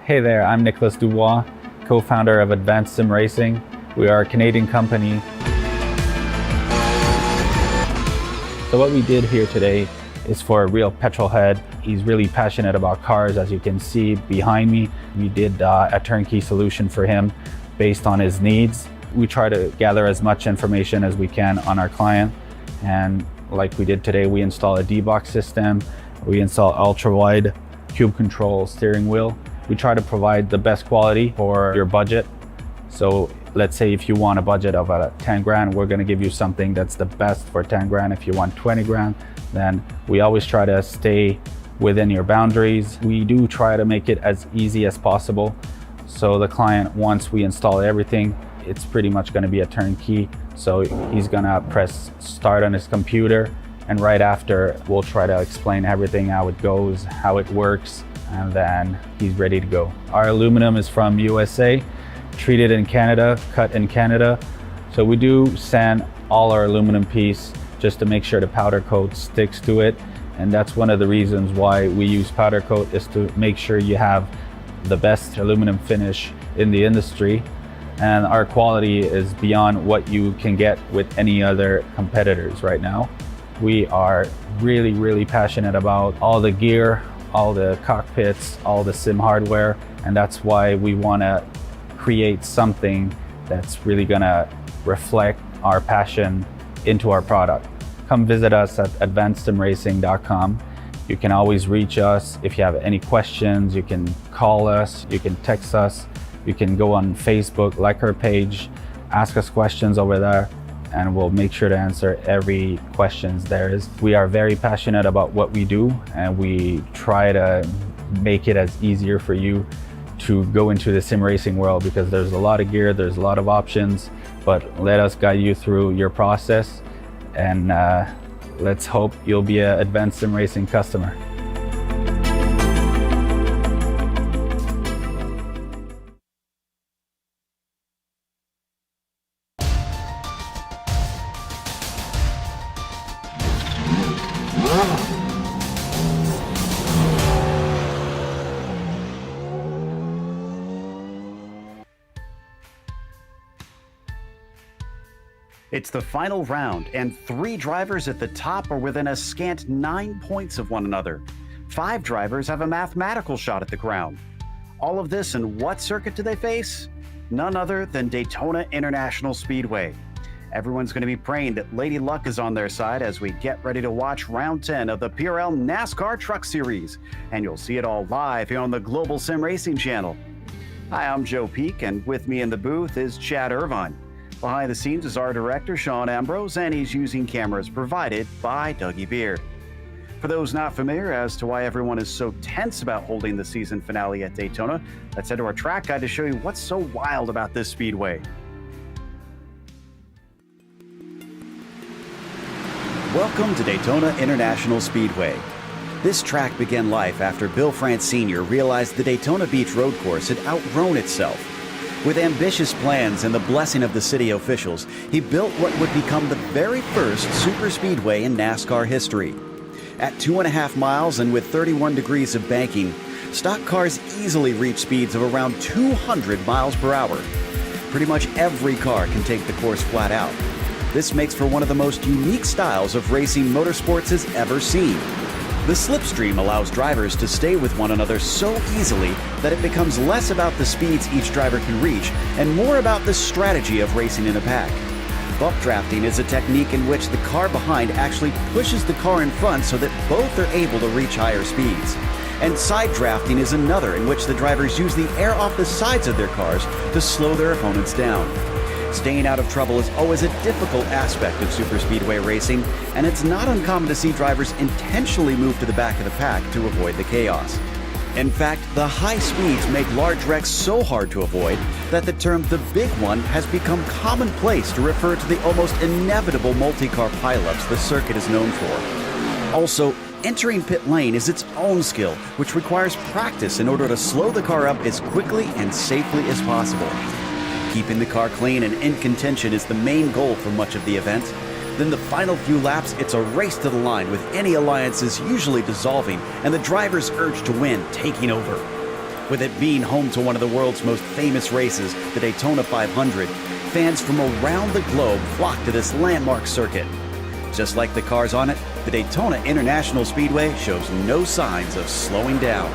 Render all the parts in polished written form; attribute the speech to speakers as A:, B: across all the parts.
A: Hey there, I'm Nicholas Dubois, co-founder of Advanced SimRacing. We are a Canadian company. So what we did here today is for a real petrol head. He's really passionate about cars, as you can see behind me. We did a turnkey solution for him based on his needs. We try to gather as much information as we can on our client. And like we did today, we install a D-box system. We install ultra-wide cube control steering wheel. We try to provide the best quality for your budget. So let's say if you want a budget of 10 grand, we're gonna give you something that's the best for 10 grand. If you want 20 grand, then we always try to stay within your boundaries. We do try to make it as easy as possible. So the client, once we install everything, it's pretty much gonna be a turnkey. So he's gonna press start on his computer, and right after, we'll try to explain everything, how it goes, how it works, and then he's ready to go. Our aluminum is from USA, treated in Canada, cut in Canada. So we do sand all our aluminum piece just to make sure the powder coat sticks to it. And that's one of the reasons why we use powder coat, is to make sure you have the best aluminum finish in the industry. And our quality is beyond what you can get with any other competitors right now. We are really, really passionate about all the gear, all the cockpits, all the sim hardware. And that's why we want to create something that's really gonna reflect our passion into our product. Come visit us at advancedsimracing.com. You can always reach us if you have any questions. You can call us, you can text us, you can go on Facebook, like our page, ask us questions over there, and we'll make sure to answer every question there is. We are very passionate about what we do, and we try to make it as easier for you to go into the sim racing world, because there's a lot of gear, there's a lot of options, but let us guide you through your process, and let's hope you'll be an Advanced Sim Racing customer.
B: It's the final round, and 3 drivers at the top are within a scant 9 points of one another. 5 drivers have a mathematical shot at the crown. All of this, and what circuit do they face? None other than Daytona International Speedway. Everyone's going to be praying that Lady Luck is on their side as we get ready to watch round 10 of the PRL NASCAR Truck Series. And you'll see it all live here on the Global Sim Racing channel. Hi, I'm Joe Peak, and with me in the booth is Chad Irvine. Behind the scenes is our director, Sean Ambrose, and he's using cameras provided by Dougie Beard. For those not familiar as to why everyone is so tense about holding the season finale at Daytona, let's head to our track guide to show you what's so wild about this speedway. Welcome to Daytona International Speedway. This track began life after Bill France Sr. realized the Daytona Beach road course had outgrown itself. With ambitious plans and the blessing of the city officials, he built what would become the very first super speedway in NASCAR history. At 2.5 miles and with 31 degrees of banking, stock cars easily reach speeds of around 200 miles per hour. Pretty much every car can take the course flat out. This makes for one of the most unique styles of racing motorsports has ever seen. The slipstream allows drivers to stay with one another so easily that it becomes less about the speeds each driver can reach and more about the strategy of racing in a pack. Bump drafting is a technique in which the car behind actually pushes the car in front so that both are able to reach higher speeds. And side drafting is another in which the drivers use the air off the sides of their cars to slow their opponents down. Staying out of trouble is always a difficult aspect of superspeedway racing, and it's not uncommon to see drivers intentionally move to the back of the pack to avoid the chaos. In fact, the high speeds make large wrecks so hard to avoid that the term "the big one" has become commonplace to refer to the almost inevitable multi-car pileups the circuit is known for. Also, entering pit lane is its own skill, which requires practice in order to slow the car up as quickly and safely as possible. Keeping the car clean and in contention is the main goal for much of the event. Then the final few laps, it's a race to the line, with any alliances usually dissolving and the driver's urge to win taking over. With it being home to one of the world's most famous races, the Daytona 500, fans from around the globe flock to this landmark circuit. Just like the cars on it, the Daytona International Speedway shows no signs of slowing down.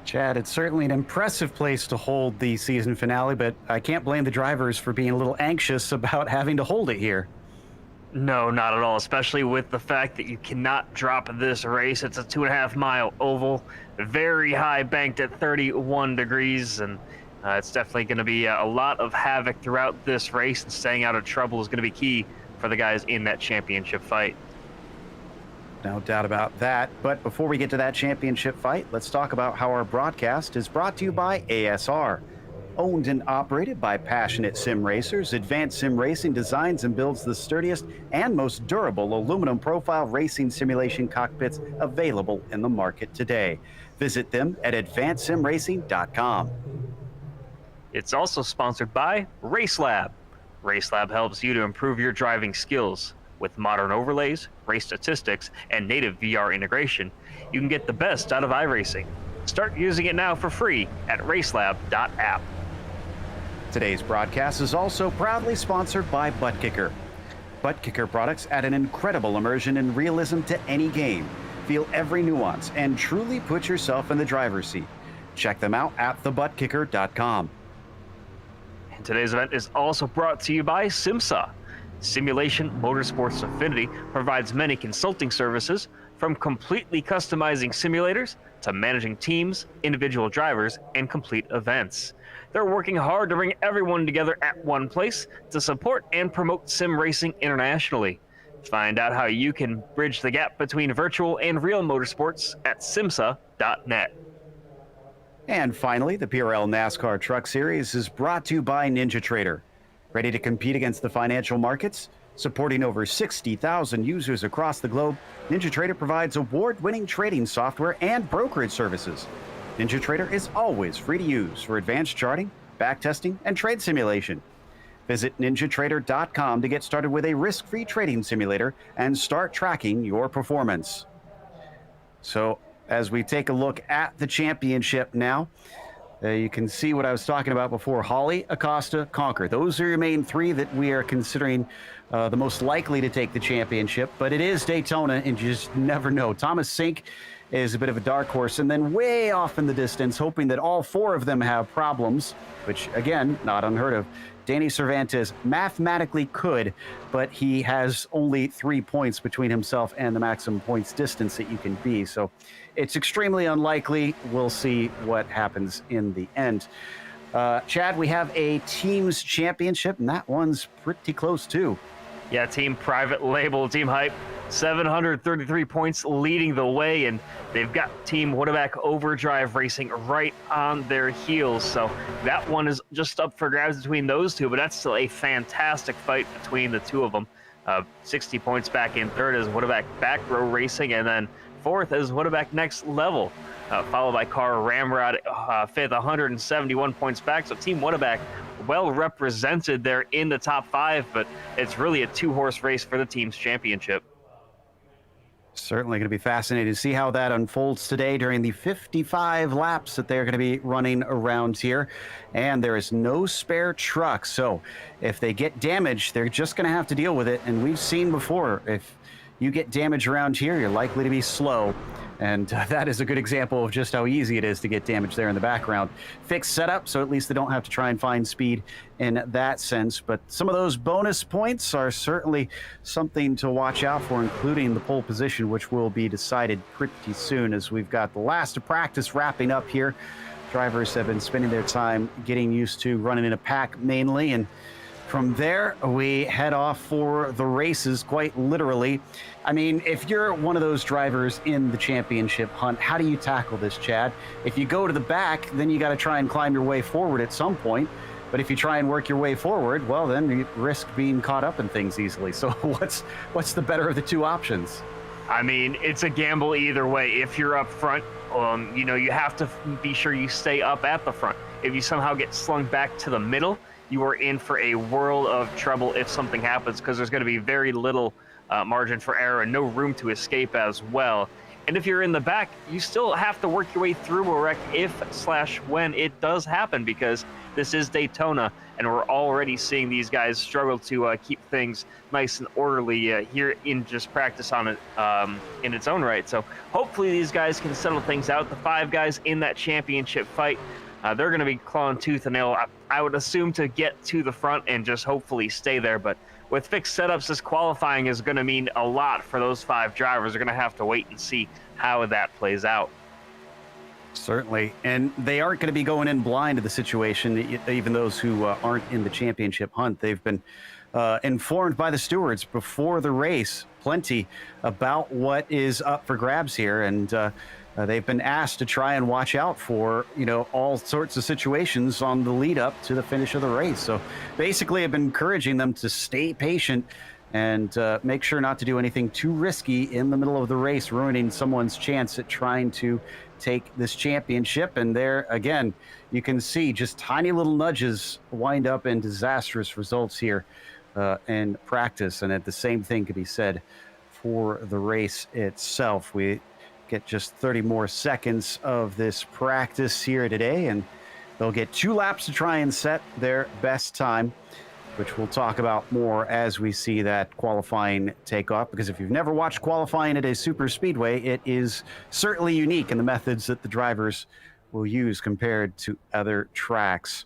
C: Chad, it's certainly an impressive place to hold the season finale, but I can't blame the drivers for being a little anxious about having to hold it here.
D: No, not at all, especially with the fact that you cannot drop this race. It's a 2.5-mile oval, very high, banked at 31 degrees, and it's definitely going to be a lot of havoc throughout this race, and staying out of trouble is going to be key for the guys in that championship fight.
C: No doubt about that. But before we get to that championship fight, let's talk about how our broadcast is brought to you by ASR. Owned and operated by passionate sim racers, Advanced Sim Racing designs and builds the sturdiest and most durable aluminum profile racing simulation cockpits available in the market today. Visit them at advancedsimracing.com.
D: It's also sponsored by RaceLab. RaceLab helps you to improve your driving skills. With modern overlays, race statistics, and native VR integration, you can get the best out of iRacing. Start using it now for free at RaceLab.app.
C: Today's broadcast is also proudly sponsored by ButtKicker. ButtKicker products add an incredible immersion and realism to any game. Feel every nuance and truly put yourself in the driver's seat. Check them out at thebuttkicker.com.
D: And today's event is also brought to you by SimMSA. Simulation MotorSports Affinity provides many consulting services, from completely customizing simulators to managing teams, individual drivers, and complete events. They're working hard to bring everyone together at one place to support and promote sim racing internationally. Find out how you can bridge the gap between virtual and real motorsports at SIMMSA.net.
C: And finally, the PRL NASCAR Truck Series is brought to you by NinjaTrader. Ready to compete against the financial markets? Supporting over 60,000 users across the globe, NinjaTrader provides award-winning trading software and brokerage services. NinjaTrader is always free to use for advanced charting, backtesting, and trade simulation. Visit ninjatrader.com to get started with a risk-free trading simulator and start tracking your performance. So, as we take a look at the championship now, you can see what I was talking about before. Holly, Acosta, Conquer. Those are your main three that we are considering the most likely to take the championship. But it is Daytona, and you just never know. Thomas Sink is a bit of a dark horse. And then way off in the distance, hoping that all four of them have problems, which, again, not unheard of. Danny Cervantes mathematically could, but he has only 3 points between himself and the maximum points distance that you can be. So it's extremely unlikely. We'll see what happens in the end. Chad, we have a team's championship, and that one's pretty close too.
D: Yeah, Team Private Label, Team Hype, 733 points leading the way, and they've got Team Woodaback Overdrive Racing right on their heels. So that one is just up for grabs between those two, but that's still a fantastic fight between the two of them. 60 points back in third is Woodaback Back Row Racing, and then fourth is Woodaback Next Level, followed by Car Ramrod fifth, 171 points back. So Team Woodaback well represented there in the top five, but it's really a two-horse race for the team's championship.
C: Certainly going to be fascinating to see how that unfolds today during the 55 laps that they're going to be running around here. And there is no spare truck, so if they get damaged, they're just going to have to deal with it. And we've seen before, if you get damage around here, you're likely to be slow. And that is a good example of just how easy it is to get damage there in the background. Fixed setup, so at least they don't have to try and find speed in that sense. But some of those bonus points are certainly something to watch out for, including the pole position, which will be decided pretty soon as we've got the last of practice wrapping up here. Drivers have been spending their time getting used to running in a pack mainly, and from there, we head off for the races, quite literally. I mean, if you're one of those drivers in the championship hunt, how do you tackle this, Chad? If you go to the back, then you got to try and climb your way forward at some point. But if you try and work your way forward, well, then you risk being caught up in things easily. So what's the better of the two options?
D: I mean, it's a gamble either way. If you're up front, you have to be sure you stay up at the front. If you somehow get slung back to the middle, you are in for a world of trouble if something happens, because there's going to be very little margin for error and no room to escape as well. And if you're in the back, you still have to work your way through a wreck if/when it does happen, because this is Daytona, and we're already seeing these guys struggle to keep things nice and orderly here in just practice on it in its own right. So hopefully these guys can settle things out. The 5 guys in that championship fight, they're going to be clawing tooth and nail, I would assume, to get to the front and just hopefully stay there. But with fixed setups, this qualifying is going to mean a lot for those 5 drivers. They're going to have to wait and see how that plays out.
C: Certainly. And they aren't going to be going in blind to the situation, even those who aren't in the championship hunt. They've been informed by the stewards before the race plenty about what is up for grabs here. And they've been asked to try and watch out for, all sorts of situations on the lead up to the finish of the race. So basically, I've been encouraging them to stay patient and make sure not to do anything too risky in the middle of the race, ruining someone's chance at trying to take this championship. And there, again, you can see just tiny little nudges wind up in disastrous results here in practice. And the same thing could be said for the race itself. We get just 30 more seconds of this practice here today, and they'll get 2 laps to try and set their best time, which we'll talk about more as we see that qualifying take off. Because if you've never watched qualifying at a super speedway, it is certainly unique in the methods that the drivers will use compared to other tracks.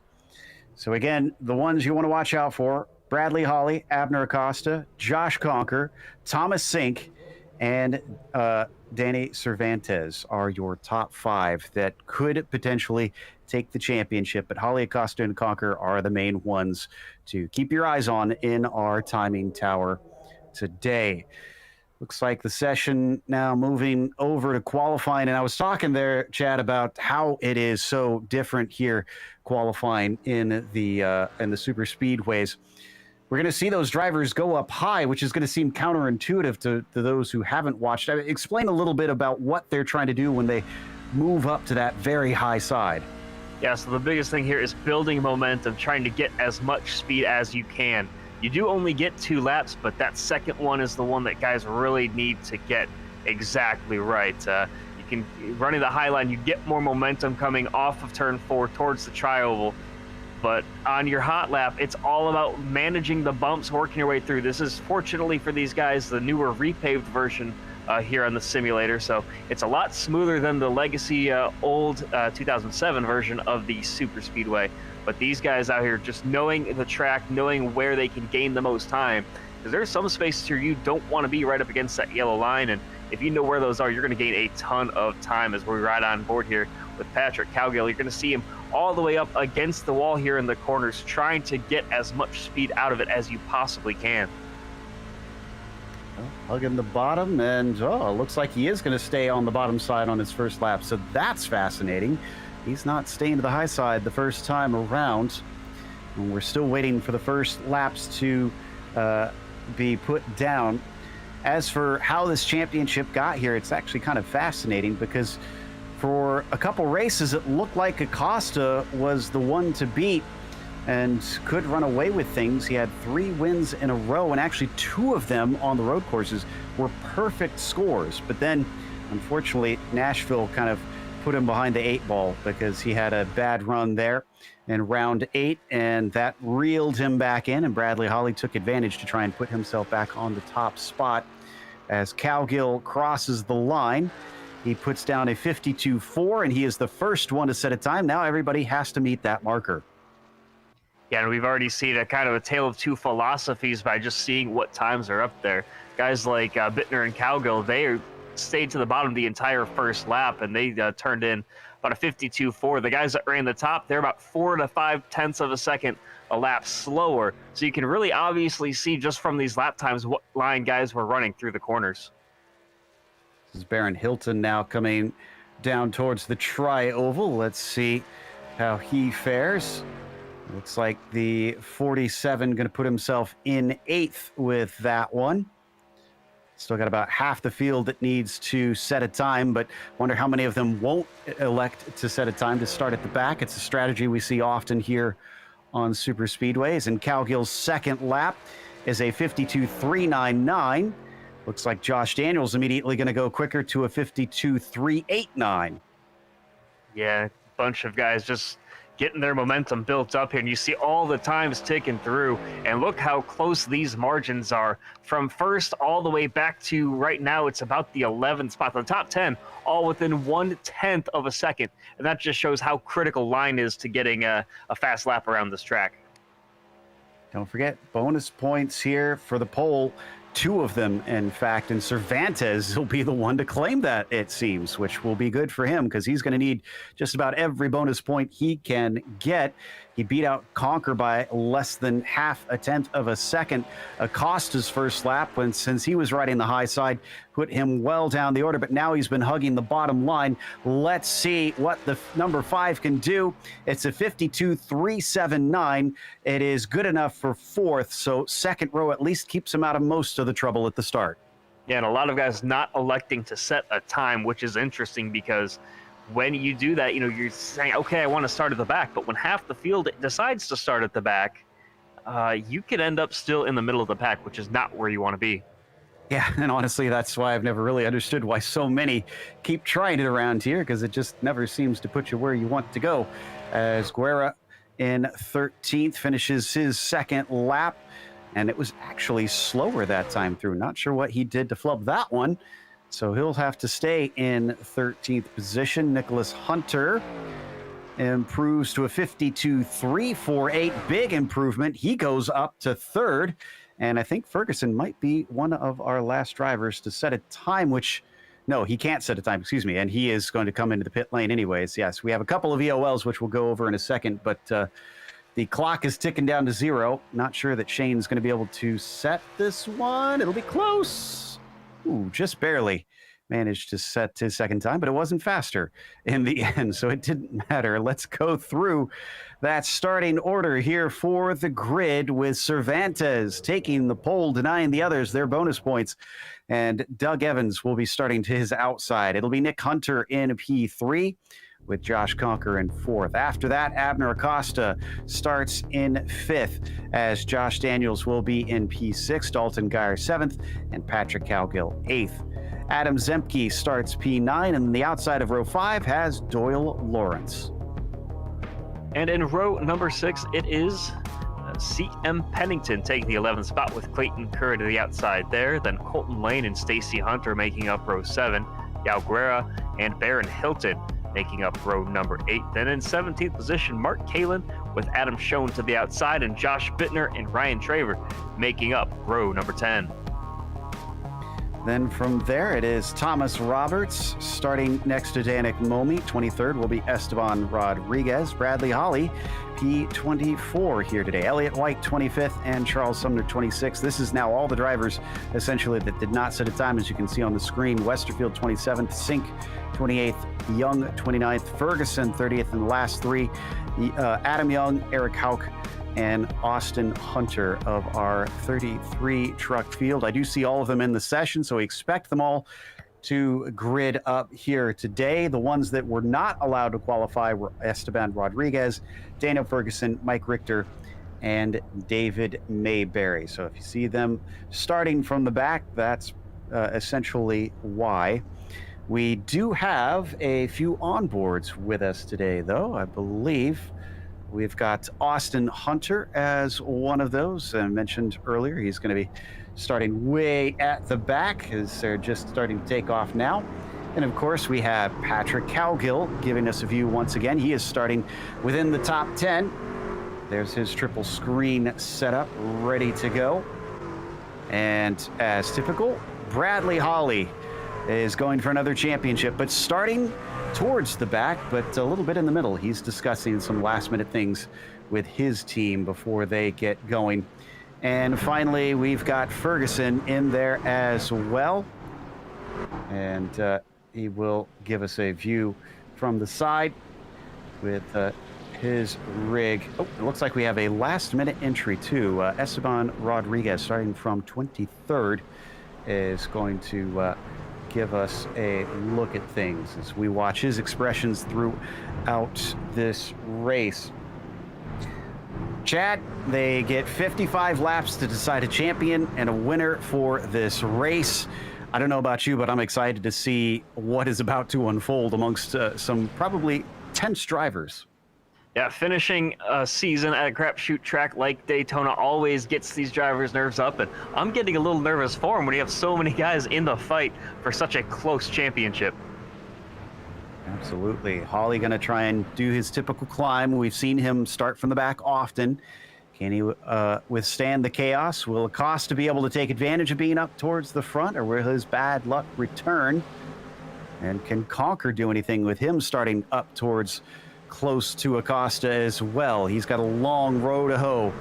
C: So again, the ones you want to watch out for: Bradley Holly, Abner Acosta, Josh Conker, Thomas Sink, and Danny Cervantes are your top 5 that could potentially take the championship. But Holly, Acosta, and Conker are the main ones to keep your eyes on in our timing tower today. Looks like the session now moving over to qualifying. And I was talking there, Chad, about how it is so different here qualifying in the super speedways. We're going to see those drivers go up high, which is going to seem counterintuitive to those who haven't watched. Explain a little bit about what they're trying to do when they move up to that very high side.
D: Yeah, so the biggest thing here is building momentum, trying to get as much speed as you can. You do only get 2 laps, but that second one is the one that guys really need to get exactly right. You can, running the high line, you get more momentum coming off of turn 4 towards the tri-oval. But on your hot lap, it's all about managing the bumps, working your way through. This is, fortunately for these guys, the newer repaved version here on the simulator. So it's a lot smoother than the legacy old 2007 version of the super speedway. But these guys out here, just knowing the track, knowing where they can gain the most time, because there's some spaces here you don't want to be right up against that yellow line. And if you know where those are, you're going to gain a ton of time as we ride on board here with Patrick Cowgill. You're going to see him all the way up against the wall here in the corners, trying to get as much speed out of it as you possibly can.
C: Hugging the bottom, and it looks like he is going to stay on the bottom side on his first lap. So that's fascinating. He's not staying to the high side the first time around. And we're still waiting for the first laps to be put down. As for how this championship got here, it's actually kind of fascinating, because for a couple races, it looked like Acosta was the one to beat and could run away with things. He had 3 wins in a row, and actually 2 of them on the road courses were perfect scores. But then, unfortunately, Nashville kind of put him behind the 8 ball, because he had a bad run there in round 8, and that reeled him back in, and Bradley Holly took advantage to try and put himself back on the top spot. As Cowgill crosses the line, he puts down a 52.4, and he is the first one to set a time. Now everybody has to meet that marker.
D: Yeah, and we've already seen a kind of a tale of 2 philosophies by just seeing what times are up there. Guys like Bittner and Cowgill, they stayed to the bottom the entire first lap, and they turned in about a 52.4. The guys that ran the top, they're about 4 to 5 tenths of a second a lap slower. So you can really obviously see just from these lap times what line guys were running through the corners.
C: This is Baron Hilton now coming down towards the tri-oval. Let's see how he fares. Looks like the 47 going to put himself in 8th with that one. Still got about half the field that needs to set a time, but wonder how many of them won't elect to set a time to start at the back. It's a strategy we see often here on super speedways, and Cowgill's second lap is a 52.399. Looks like Josh Daniels immediately going to go quicker to a 52.389.
D: Yeah, bunch of guys just getting their momentum built up here, and you see all the times ticking through, and look how close these margins are from first all the way back to right now. It's about the 11th spot, the top 10, all within 1/10 of a second, and that just shows how critical line is to getting a fast lap around this track.
C: Don't forget bonus points here for the pole. 2 of them, in fact, and Cervantes will be the one to claim that, it seems, which will be good for him because he's going to need just about every bonus point he can get. He beat out Conquer by less than half a tenth of a second. Acosta's first lap, since he was riding the high side, put him well down the order, but now he's been hugging the bottom line. Let's see what the number 5 can do. It's a 52.379. It is good enough for 4th, so second row at least keeps him out of most of the trouble at the start.
D: Yeah, and a lot of guys not electing to set a time, which is interesting because when you do that, you're saying, okay, I want to start at the back, but when half the field decides to start at the back, you could end up still in the middle of the pack, which is not where you want to be.
C: Yeah, and honestly, that's why I've never really understood why so many keep trying it around here, because it just never seems to put you where you want to go. As Guerra in 13th finishes his second lap, and it was actually slower that time through. Not sure what he did to flub that one. So he'll have to stay in 13th position. Nicholas Hunter improves to a 52.348. Big improvement. He goes up to 3rd. And I think Ferguson might be one of our last drivers to set a time, which, no, he can't set a time, excuse me. And he is going to come into the pit lane anyways. Yes, we have a couple of EOLs, which we'll go over in a second. But the clock is ticking down to 0. Not sure that Shane's going to be able to set this one. It'll be close. Ooh, just barely managed to set his second time, but it wasn't faster in the end, so it didn't matter. Let's go through that starting order here for the grid with Cervantes taking the pole, denying the others their bonus points, and Doug Evans will be starting to his outside. It'll be Nick Hunter in P3 with Josh Conquer in 4th. After that, Abner Acosta starts in 5th, as Josh Daniels will be in P6, Dalton Geyer 7th, and Patrick Cowgill 8th. Adam Zemke starts P9, and the outside of row 5 has Doyle Lawrence.
D: And in row number 6, it is C.M. Pennington taking the 11th spot with Clayton Kerr to the outside there. Then Colton Lane and Stacy Hunter making up row 7. Yao Guerra and Baron Hilton making up row number 8. Then in 17th position, Mark Kalin with Adam Schoen to the outside, and Josh Bittner and Ryan Traver making up row number 10.
C: Then from there, it is Thomas Roberts starting next to Danik Momi. 23rd will be Esteban Rodriguez. Bradley Holly, P24 here today. Elliott White, 25th, and Charles Sumner, 26th. This is now all the drivers, essentially, that did not set a time, as you can see on the screen. Westerfield, 27th. Sink, 28th. Young, 29th. Ferguson, 30th. And the last 3, Adam Young, Eric Hauk, and Austin Hunter of our 33 truck field. I do see all of them in the session, so we expect them all to grid up here today. The ones that were not allowed to qualify were Esteban Rodriguez, Daniel Ferguson, Mike Richter, and David Mayberry. So if you see them starting from the back, that's essentially why. We do have a few onboards with us today, though. I believe we've got Austin Hunter as one of those. I mentioned earlier, he's going to be starting way at the back as they're just starting to take off now. And of course, we have Patrick Cowgill giving us a view once again. He is starting within the top 10. There's his triple screen setup ready to go. And as typical, Bradley Holly is going for another championship, but starting towards the back, but a little bit in the middle. He's discussing some last minute things with his team before they get going. And finally, we've got Ferguson in there as well. And he will give us a view from the side with his rig. Oh, it looks like we have a last minute entry too. Esteban Rodriguez, starting from 23rd, is going to give us a look at things as we watch his expressions throughout this race. Chad, they get 55 laps to decide a champion and a winner for this race. I don't know about you, but I'm excited to see what is about to unfold amongst some probably tense drivers.
D: Yeah, finishing a season at a crapshoot track like Daytona always gets these drivers' nerves up, and I'm getting a little nervous for them when you have so many guys in the fight for such a close championship.
C: Absolutely. Hawley going to try and do his typical climb. We've seen him start from the back often. Can he withstand the chaos? Will Acosta be able to take advantage of being up towards the front, or will his bad luck return? And can Conquer do anything with him starting up towards close to Acosta as well? He's got a long row to hoe.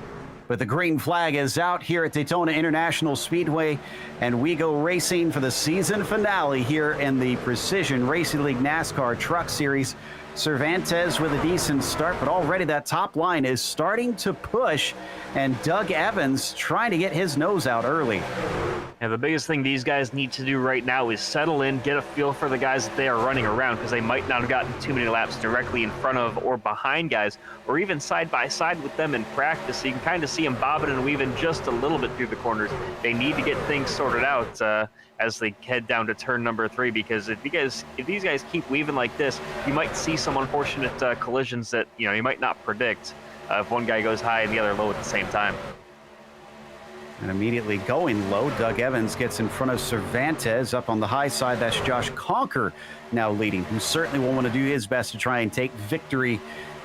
C: But the green flag is out here at Daytona International Speedway, and we go racing for the season finale here in the Precision Racing League NASCAR Truck Series. Cervantes with a decent start, but already that top line is starting to push, and Doug Evans trying to get his nose out early.
D: And the biggest thing these guys need to do right now is settle in, get a feel for the guys that they are running around, because they might not have gotten too many laps directly in front of or behind guys, or even side by side with them in practice. So you can kind of see them bobbing and weaving just a little bit through the corners. They need to get things sorted out as they head down to turn number 3, because if these guys keep weaving like this, you might see some unfortunate collisions that you might not predict if one guy goes high and the other low at the same time.
C: And immediately going low, Doug Evans gets in front of Cervantes. Up on the high side, that's Josh Conquer now leading, who certainly will want to do his best to try and take victory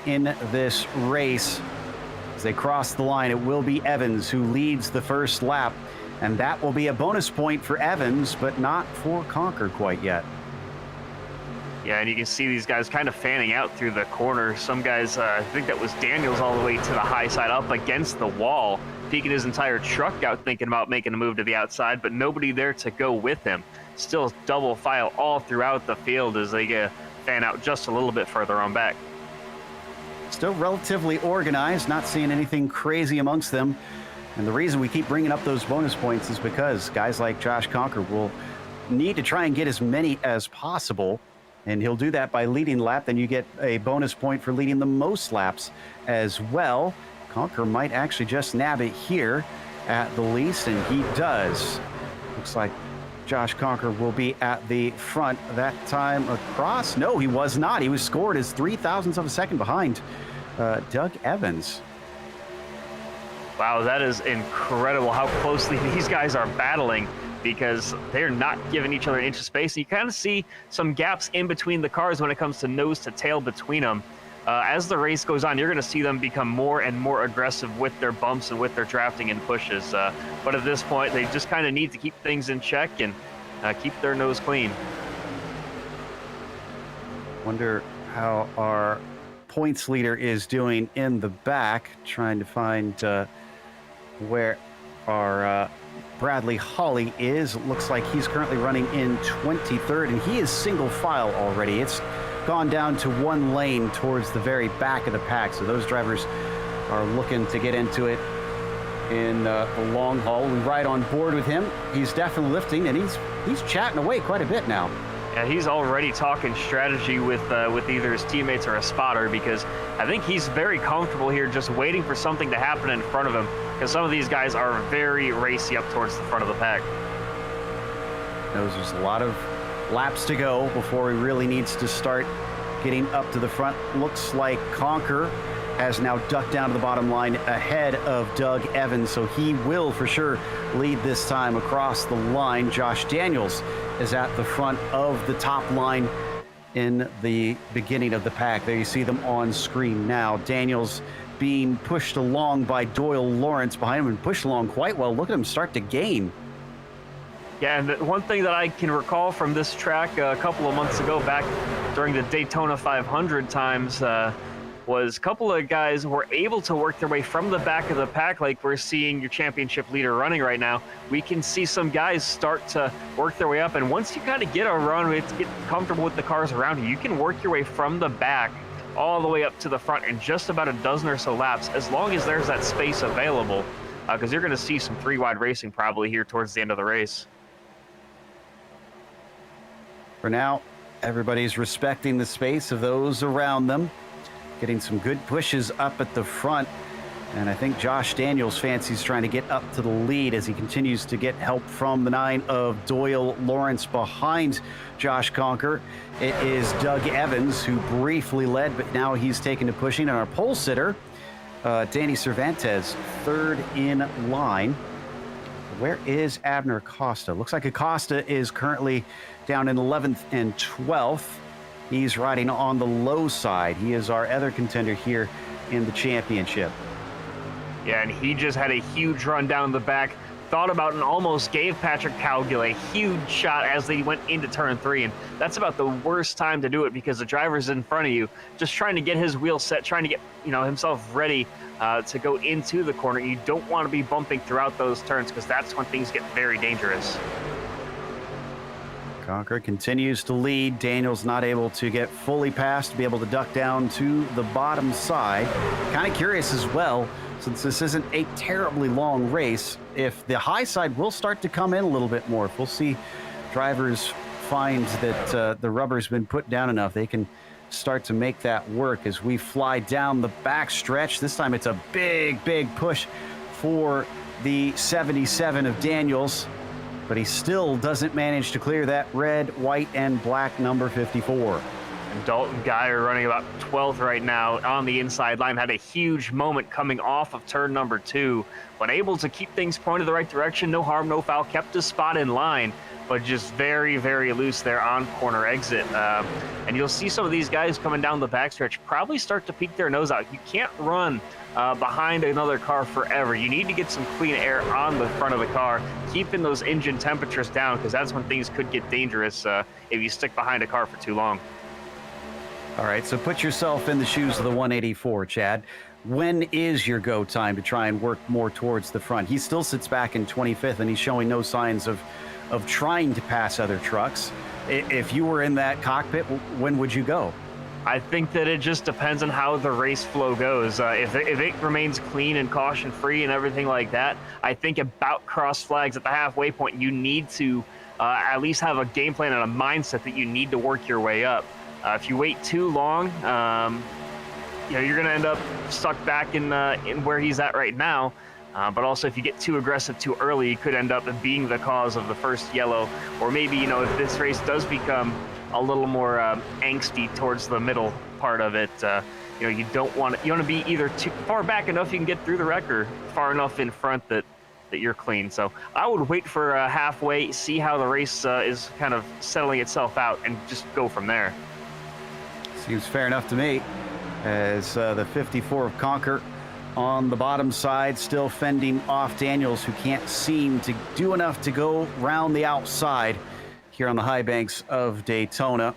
C: in this race. As they cross the line, it will be Evans who leads the first lap, and that will be a bonus point for Evans, but not for Conquer quite yet.
D: Yeah, and you can see these guys kind of fanning out through the corner. Some guys, I think that was Daniels all the way to the high side up against the wall, peeking his entire truck out thinking about making a move to the outside, but nobody there to go with him. Still double file all throughout the field as they fan out just a little bit further on back.
C: Still relatively organized, not seeing anything crazy amongst them. And the reason we keep bringing up those bonus points is because guys like Josh Conquer will need to try and get as many as possible. And he'll do that by leading lap. Then you get a bonus point for leading the most laps as well. Conquer might actually just nab it here at the least, and he does. Looks like Josh Conquer will be at the front that time across. No, he was not. He was scored as 0.003 of a second behind Doug Evans.
D: Wow, that is incredible how closely these guys are battling, because they're not giving each other an inch of space. You kind of see some gaps in between the cars when it comes to nose to tail between them. As the race goes on, you're going to see them become more and more aggressive with their bumps and with their drafting and pushes. But at this point, they just kind of need to keep things in check and keep their nose clean.
C: Wonder how our points leader is doing in the back, trying to find where our Bradley Hawley is. It looks like he's currently running in 23rd, and he is single file already. It's gone down to one lane towards the very back of the pack, so those drivers are looking to get into it in the long haul. We ride on board with him. He's definitely lifting, and he's chatting away quite a bit now.
D: Yeah, he's already talking strategy with either his teammates or a spotter, because I think he's very comfortable here just waiting for something to happen in front of him, because some of these guys are very racy up towards the front of the pack.
C: There's a lot of laps to go before he really needs to start getting up to the front. Looks like Conquer has now ducked down to the bottom line ahead of Doug Evans, so he will for sure lead this time across the line. Josh Daniels is at the front of the top line in the beginning of the pack. There you see them on screen now. Daniels being pushed along by Doyle Lawrence behind him, and pushed along quite well. Look at him start to gain.
D: Yeah, and one thing that I can recall from this track a couple of months ago, back during the Daytona 500 times, was a couple of guys were able to work their way from the back of the pack, like we're seeing your championship leader running right now. We can see some guys start to work their way up, and once you kind of get a run, get comfortable with the cars around you, you can work your way from the back all the way up to the front in just about a dozen or so laps, as long as there's that space available, because you're going to see some three-wide racing probably here towards the end of the race.
C: For now, everybody's respecting the space of those around them, getting some good pushes up at the front. And I think Josh Daniels fancies trying to get up to the lead as he continues to get help from the 9 of Doyle Lawrence behind Josh Conker. It is Doug Evans who briefly led, but now he's taken to pushing. And our pole sitter, Danny Cervantes, third in line. Where is Abner Acosta? Looks like Acosta is currently down in 11th and 12th. He's riding on the low side. He is our other contender here in the championship.
D: Yeah, and he just had a huge run down the back, thought about and almost gave Patrick Cowgill a huge shot as they went into turn 3. And that's about the worst time to do it because the driver's in front of you, just trying to get his wheel set, trying to get himself ready to go into the corner. You don't want to be bumping throughout those turns because that's when things get very dangerous.
C: Conker continues to lead. Daniel's not able to get fully past to be able to duck down to the bottom side. Kind of curious as well, since this isn't a terribly long race, if the high side will start to come in a little bit more. If we'll see drivers find that the rubber's been put down enough, they can start to make that work as we fly down the back stretch. This time it's a big, big push for the 77 of Daniels, but he still doesn't manage to clear that red, white, and black number 54.
D: And Dalton Geyer running about 12th right now on the inside line. Had a huge moment coming off of turn number 2, but able to keep things pointed the right direction. No harm, no foul. Kept his spot in line, but just very, very loose there on corner exit. And you'll see some of these guys coming down the backstretch probably start to peek their nose out. You can't run behind another car forever. You need to get some clean air on the front of the car, keeping those engine temperatures down, because that's when things could get dangerous if you stick behind a car for too long.
C: All right, so put yourself in the shoes of the 184, Chad. When is your go time to try and work more towards the front? He still sits back in 25th, and he's showing no signs of trying to pass other trucks. If you were in that cockpit, when would you go?
D: I think that it just depends on how the race flow goes. If it remains clean and caution-free and everything like that, I think about cross flags at the halfway point, you need to at least have a game plan and a mindset that you need to work your way up. If you wait too long, you're going to end up stuck back in where he's at right now. But also, if you get too aggressive too early, you could end up being the cause of the first yellow. Or maybe, if this race does become a little more angsty towards the middle part of it, you don't want to. You want to be either too far back enough you can get through the wreck, or far enough in front that you're clean. So I would wait for halfway, see how the race is kind of settling itself out, and just go from there.
C: Seems fair enough to me, as the 54 of Conker on the bottom side, still fending off Daniels, who can't seem to do enough to go round the outside here on the high banks of Daytona.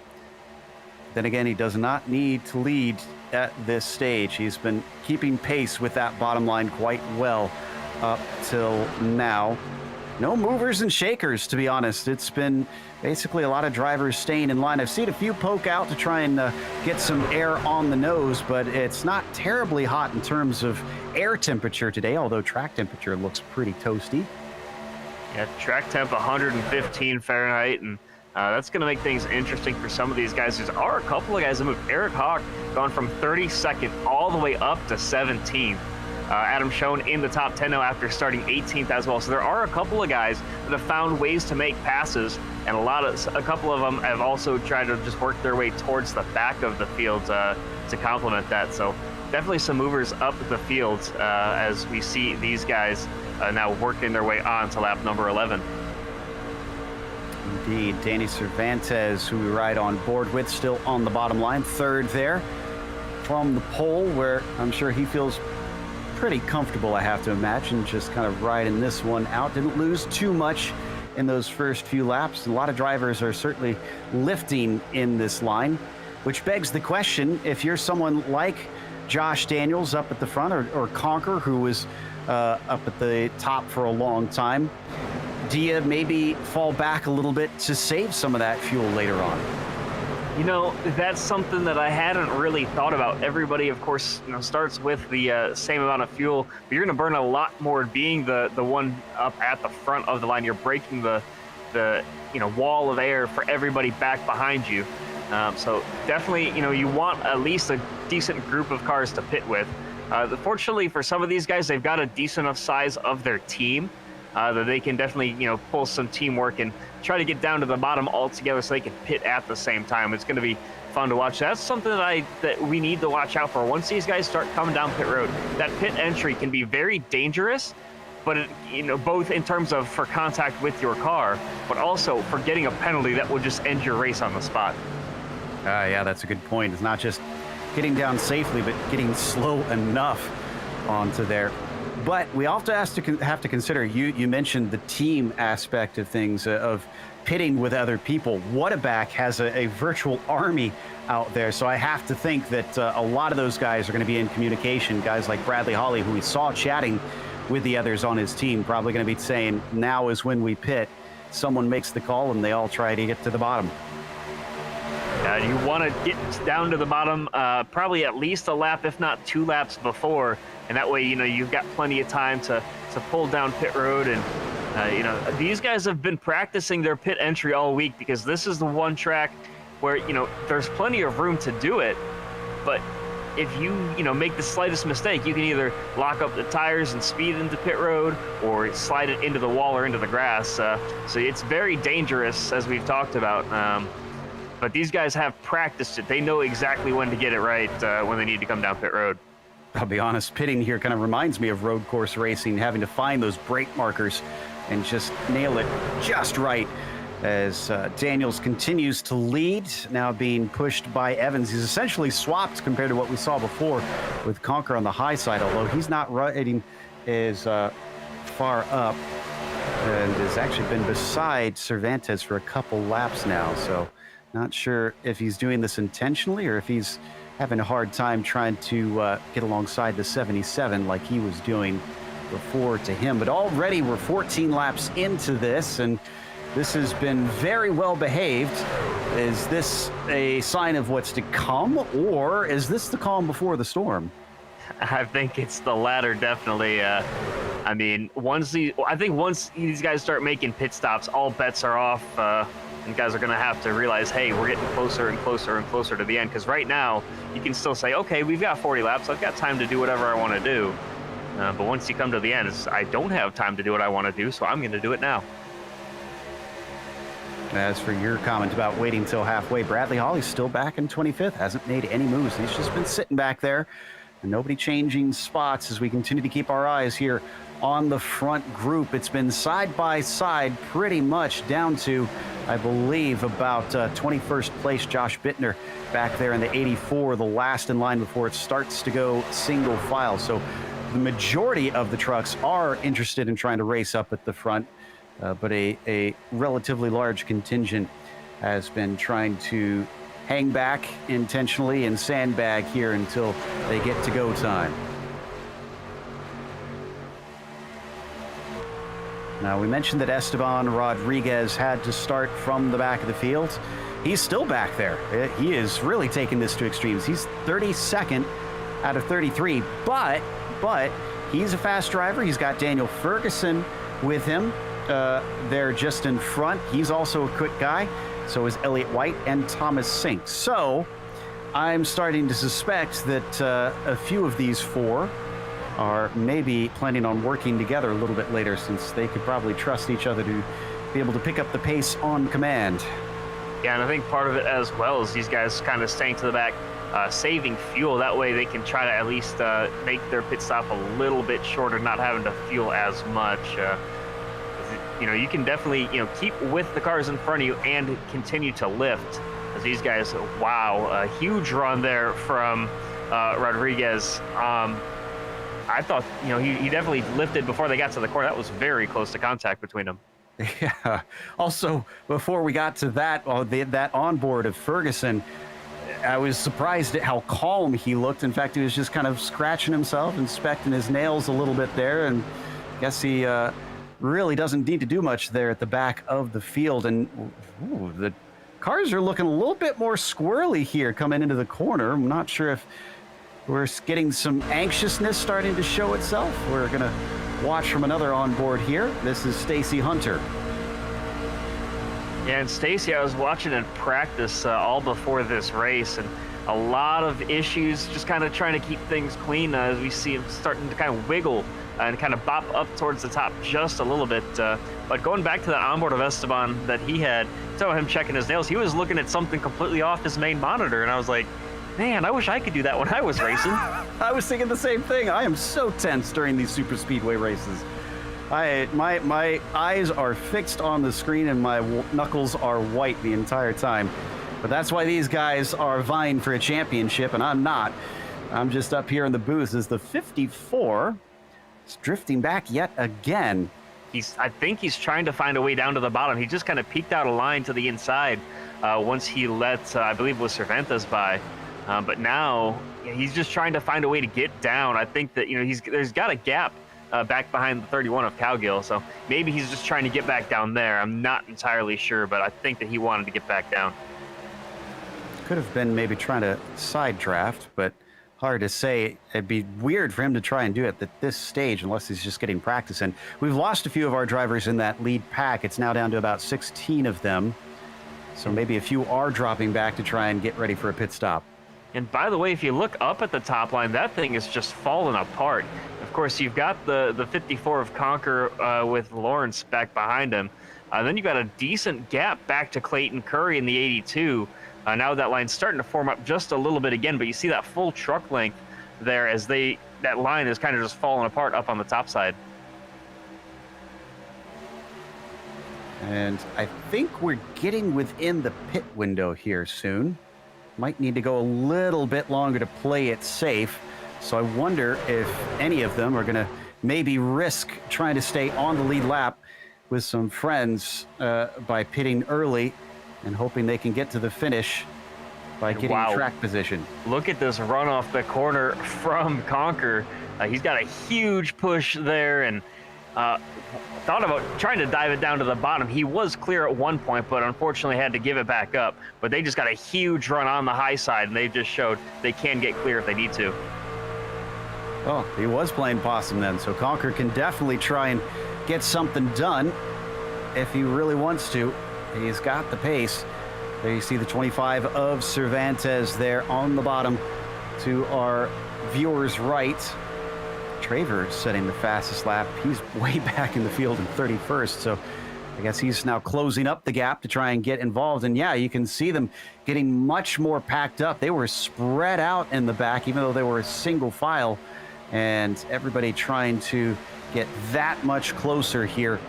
C: Then again, he does not need to lead at this stage. He's been keeping pace with that bottom line quite well up till now. No movers and shakers, to be honest. It's been basically a lot of drivers staying in line. I've seen a few poke out to try and get some air on the nose, but it's not terribly hot in terms of air temperature today, although track temperature looks pretty toasty.
D: Yeah, track temp 115 Fahrenheit, and that's going to make things interesting for some of these guys. There are a couple of guys that moved. Eric Hawk gone from 32nd all the way up to 17th. Adam Schoen in the top 10 now after starting 18th as well. So there are a couple of guys that have found ways to make passes, and a couple of them have also tried to just work their way towards the back of the field to complement that. So definitely some movers up the field as we see these guys now working their way on to lap number 11.
C: Indeed, Danny Cervantes, who we ride on board with, still on the bottom line, third there from the pole, where I'm sure he feels pretty comfortable, I have to imagine, just kind of riding this one out. Didn't lose too much in those first few laps. A lot of drivers are certainly lifting in this line, which begs the question, if you're someone like Josh Daniels up at the front, or Conker, who was up at the top for a long time, do you maybe fall back a little bit to save some of that fuel later on?
D: That's something that I hadn't really thought about. Everybody, of course, starts with the same amount of fuel, but you're going to burn a lot more being the one up at the front of the line. You're breaking the wall of air for everybody back behind you. So definitely, you want at least a decent group of cars to pit with. Fortunately for some of these guys, they've got a decent enough size of their team that they can definitely, pull some teamwork and try to get down to the bottom altogether so they can pit at the same time. It's going to be fun to watch. That's something that we need to watch out for. Once these guys start coming down pit road, that pit entry can be very dangerous, but both in terms of for contact with your car, but also for getting a penalty that will just end your race on the spot.
C: Yeah, that's a good point. It's not just getting down safely, but getting slow enough onto there. But we also have to consider, you mentioned the team aspect of things, of pitting with other people. Whataback has a virtual army out there, so I have to think that a lot of those guys are going to be in communication. Guys like Bradley Holly, who we saw chatting with the others on his team, probably going to be saying, now is when we pit. Someone makes the call and they all try to get to the bottom.
D: You want to get down to the bottom probably at least a lap, if not 2 laps before, and that way you've got plenty of time to pull down pit road. And these guys have been practicing their pit entry all week, because this is the one track where there's plenty of room to do it, but if you make the slightest mistake, you can either lock up the tires and speed into pit road, or slide it into the wall or into the grass. So it's very dangerous, as we've talked about. But these guys have practiced it. They know exactly when to get it right when they need to come down pit road.
C: I'll be honest, pitting here kind of reminds me of road course racing, having to find those brake markers and just nail it just right. As Daniels continues to lead, now being pushed by Evans. He's essentially swapped compared to what we saw before with Conquer on the high side, although he's not riding as far up, and has actually been beside Cervantes for a couple laps now. So not sure if he's doing this intentionally or if he's having a hard time trying to get alongside the 77 like he was doing before to him. But already we're 14 laps into this, and this has been very well behaved. Is this a sign of what's to come, or is this the calm before the storm?
D: I think it's the latter, definitely. I mean, once these guys start making pit stops, all bets are off. And guys are going to have to realize, hey, we're getting closer and closer and closer to the end. Because right now, you can still say, okay, we've got 40 laps. I've got time to do whatever I want to do. But once you come to the end, I don't have time to do what I want to do, so I'm going to do it now.
C: As for your comment about waiting till halfway, Bradley Holly's still back in 25th, hasn't made any moves. He's just been sitting back there, and nobody changing spots as we continue to keep our eyes here on the front group. It's been side by side pretty much down to, I believe, about 21st place Josh Bittner back there in the 84, the last in line before it starts to go single file. So the majority of the trucks are interested in trying to race up at the front. But a relatively large contingent has been trying to hang back intentionally and sandbag here until they get to go time. Now, we mentioned that Esteban Rodriguez had to start from the back of the field. He's still back there. He is really taking this to extremes. He's 32nd out of 33, but he's a fast driver. He's got Daniel Ferguson with him. They're just in front. He's also a quick guy. So is Elliott White and Thomas Sink. So I'm starting to suspect that a few of these four are maybe planning on working together a little bit later, since they could probably trust each other to be able to pick up the pace on command.
D: Yeah, and I think part of it as well is these guys kind of staying to the back, saving fuel. That way they can try to at least make their pit stop a little bit shorter, not having to fuel as much. You can definitely, keep with the cars in front of you and continue to lift. As these guys, wow, a huge run there from Rodriguez. I thought, he definitely lifted before they got to the corner. That was very close to contact between them.
C: Yeah. Also, before we got to that, that onboard of Ferguson, I was surprised at how calm he looked. In fact, he was just kind of scratching himself, inspecting his nails a little bit there, and I guess he really doesn't need to do much there at the back of the field. And the cars are looking a little bit more squirrely here coming into the corner. I'm not sure if we're getting some anxiousness starting to show itself. We're going to watch from another onboard here. This is Stacy Hunter.
D: Yeah, and Stacy, I was watching in practice all before this race, and a lot of issues, just kind of trying to keep things clean as we see him starting to kind of wiggle and kind of bop up towards the top just a little bit. But going back to that onboard of Esteban that he had, saw him checking his nails, he was looking at something completely off his main monitor, and I was like, man, I wish I could do that when I was racing.
C: I was thinking the same thing. I am so tense during these super speedway races. My eyes are fixed on the screen and my knuckles are white the entire time. But that's why these guys are vying for a championship, and I'm not. I'm just up here in the booth as the 54 is drifting back yet again.
D: I think he's trying to find a way down to the bottom. He just kind of peeked out a line to the inside once he let, I believe it was Cervantes by. But now he's just trying to find a way to get down. I think that, there's got a gap back behind the 31 of Cowgill, so maybe he's just trying to get back down there. I'm not entirely sure, but I think that he wanted to get back down.
C: Could have been maybe trying to side draft, but hard to say. It'd be weird for him to try and do it at this stage unless he's just getting practice in. We've lost a few of our drivers in that lead pack. It's now down to about 16 of them. So maybe a few are dropping back to try and get ready for a pit stop.
D: And by the way, if you look up at the top line, that thing is just falling apart. Of course, you've got the 54 of Conquer with Lawrence back behind him. Then you've got a decent gap back to Clayton Curry in the 82. Now that line's starting to form up just a little bit again, but you see that full truck length there as that line is kind of just falling apart up on the top side.
C: And I think we're getting within the pit window here soon. Might need to go a little bit longer to play it safe. So I wonder if any of them are going to maybe risk trying to stay on the lead lap with some friends by pitting early and hoping they can get to the finish by getting track position.
D: Look at this run off the corner from Conquer. He's got a huge push there and thought about trying to dive it down to the bottom. He was clear at one point, but unfortunately had to give it back up. But they just got a huge run on the high side, and they just showed they can get clear if they need to.
C: Oh, he was playing possum then, so Conquer can definitely try and get something done if he really wants to. He's got the pace. There you see the 25 of Cervantes there on the bottom to our viewers' right. Traver setting the fastest lap. He's way back in the field in 31st, so I guess he's now closing up the gap to try and get involved. And yeah, you can see them getting much more packed up. They were spread out in the back, even though they were a single file, and everybody trying to get that much closer here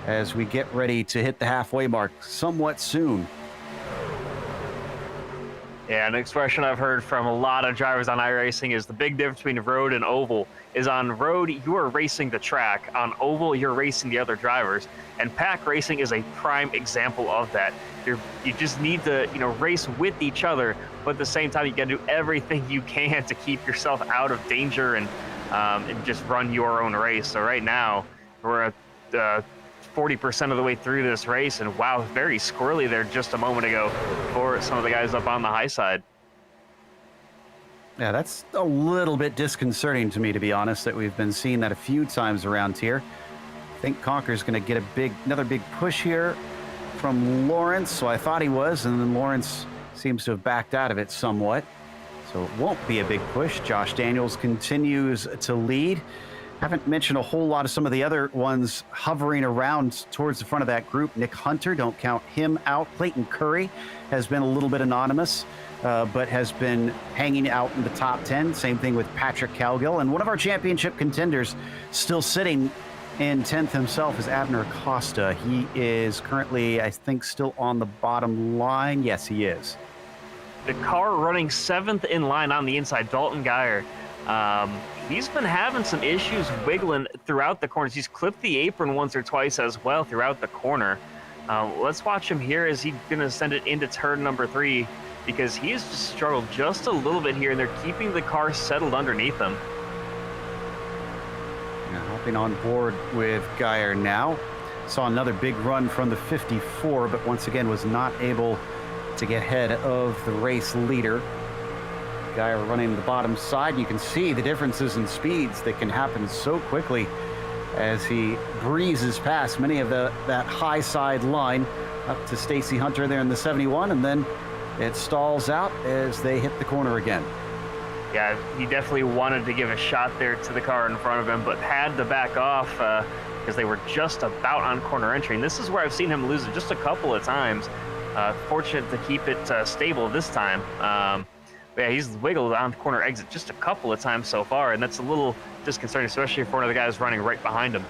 C: as we get ready to hit the halfway mark somewhat soon.
D: Yeah, an expression I've heard from a lot of drivers on iRacing is the big difference between road and oval is on road, you are racing the track. On oval, you're racing the other drivers. And pack racing is a prime example of that. You just need to, race with each other, but at the same time, you got to do everything you can to keep yourself out of danger and just run your own race. So right now, we're at 40% of the way through this race, and wow, very squirrely there just a moment ago for some of the guys up on the high side.
C: Yeah, that's a little bit disconcerting to me, to be honest, that we've been seeing that a few times around here. I think Conquer's going to get another big push here from Lawrence, so I thought he was, and then Lawrence seems to have backed out of it somewhat. So it won't be a big push. Josh Daniels continues to lead. Haven't mentioned a whole lot of some of the other ones hovering around towards the front of that group. Nick Hunter, don't count him out. Clayton Curry has been a little bit anonymous, but has been hanging out in the top 10. Same thing with Patrick Cowgill. And one of our championship contenders still sitting in 10th himself is Abner Acosta. He is currently, I think, still on the bottom line. Yes, he is.
D: The car running 7th in line on the inside, Dalton Geyer. He's been having some issues wiggling throughout the corners. He's clipped the apron once or twice as well throughout the corner. Let's watch him here as he's going to send it into turn number 3 because he has just struggled just a little bit here, and they're keeping the car settled underneath him.
C: Hopping on board with Geyer now. Saw another big run from the 54, but once again was not able to get ahead of the race leader. Geyer running the bottom side. You can see the differences in speeds that can happen so quickly as he breezes past many of that high side line up to Stacy Hunter there in the 71, and then It stalls out as they hit the corner again.
D: Yeah, he definitely wanted to give a shot there to the car in front of him, but had to back off because they were just about on corner entry. And this is where I've seen him lose it just a couple of times. Fortunate to keep it stable this time. Yeah, he's wiggled on corner exit just a couple of times so far, and that's a little disconcerting, especially for one of the guys running right behind him.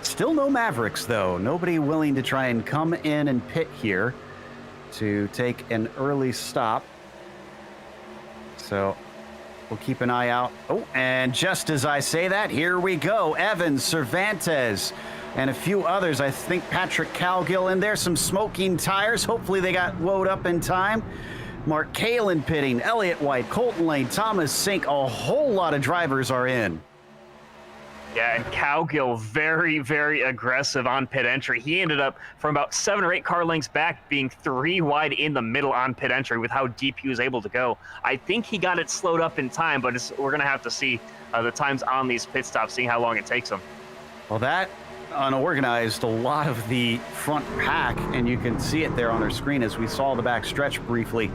C: Still no Mavericks, though. Nobody willing to try and come in and pit here to take an early stop. So we'll keep an eye out. Oh, and just as I say that, here we go. Evans, Cervantes, and a few others. I think Patrick Calgill in there. Some smoking tires. Hopefully they got woed up in time. Mark Kalin pitting, Elliott White, Colton Lane, Thomas Sink. A whole lot of drivers are in.
D: Yeah, and Calgill very, very aggressive on pit entry. He ended up from about 7 or 8 car lengths back being 3 wide in the middle on pit entry with how deep he was able to go. I think he got it slowed up in time, but we're going to have to see the times on these pit stops, seeing how long it takes them.
C: Well, that unorganized a lot of the front pack, and you can see it there on our screen as we saw the back stretch briefly.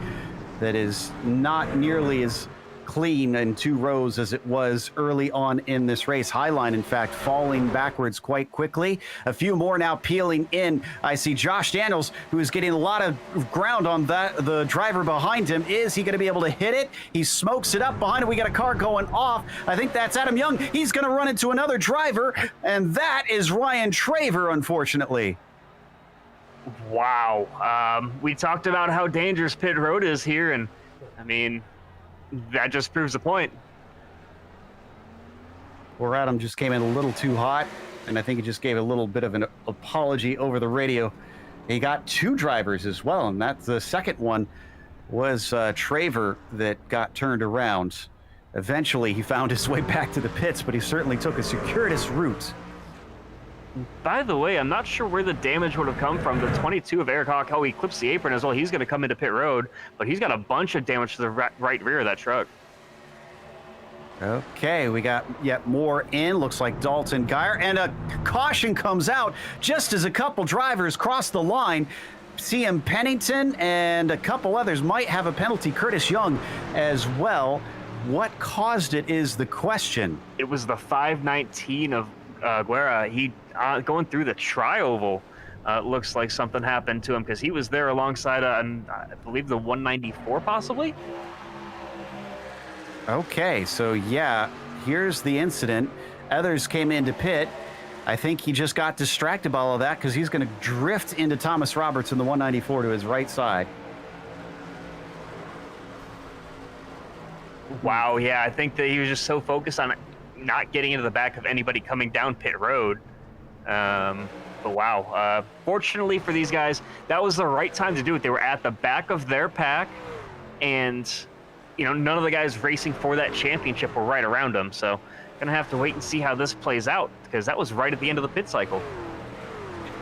C: That is not nearly as clean in 2 rows as it was early on in this race. Highline, in fact, falling backwards quite quickly. A few more now peeling in. I see Josh Daniels, who is getting a lot of ground on that. The driver behind him, is he going to be able to hit it? He smokes it up behind him. We got a car going off. I think that's Adam Young. He's going to run into another driver, and that is Ryan Traver, unfortunately.
D: Wow. We talked about how dangerous pit road is here, and I mean, that just proves the point.
C: Poor Adam just came in a little too hot, and I think he just gave a little bit of an apology over the radio. He got 2 drivers as well, and that's the second one was Traver that got turned around. Eventually, he found his way back to the pits, but he certainly took a circuitous route.
D: By the way, I'm not sure where the damage would have come from. The 22 of Eric Hawk, he clips the apron as well. He's going to come into pit road, but he's got a bunch of damage to the right rear of that truck.
C: Okay, we got yet more in. Looks like Dalton Geyer, and a caution comes out just as a couple drivers cross the line. CM Pennington and a couple others might have a penalty. Curtis Young as well. What caused it is the question.
D: It was the 519 of Guerra. He going through the tri-oval. Looks like something happened to him because he was there alongside, I believe, the 194 possibly.
C: Okay, so yeah, here's the incident. Others came into pit. I think he just got distracted by all of that because he's going to drift into Thomas Roberts in the 194 to his right side.
D: Wow, yeah, I think that he was just so focused on not getting into the back of anybody coming down pit road. But wow, fortunately for these guys, that was the right time to do it. They were at the back of their pack, and you know, none of the guys racing for that championship were right around them. So gonna have to wait and see how this plays out, because that was right at the end of the pit cycle.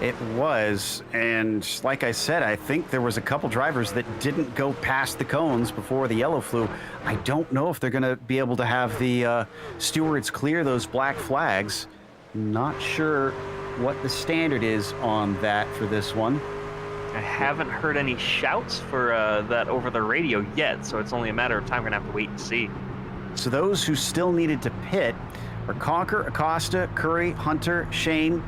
C: It was, and like I said, I think there was a couple drivers that didn't go past the cones before the yellow flew. I don't know if they're going to be able to have the stewards clear those black flags. Not sure what the standard is on that for this one.
D: I haven't heard any shouts for that over the radio yet, so it's only a matter of time. We're going to have to wait and see.
C: So those who still needed to pit are Conker, Acosta, Curry, Hunter, Shane,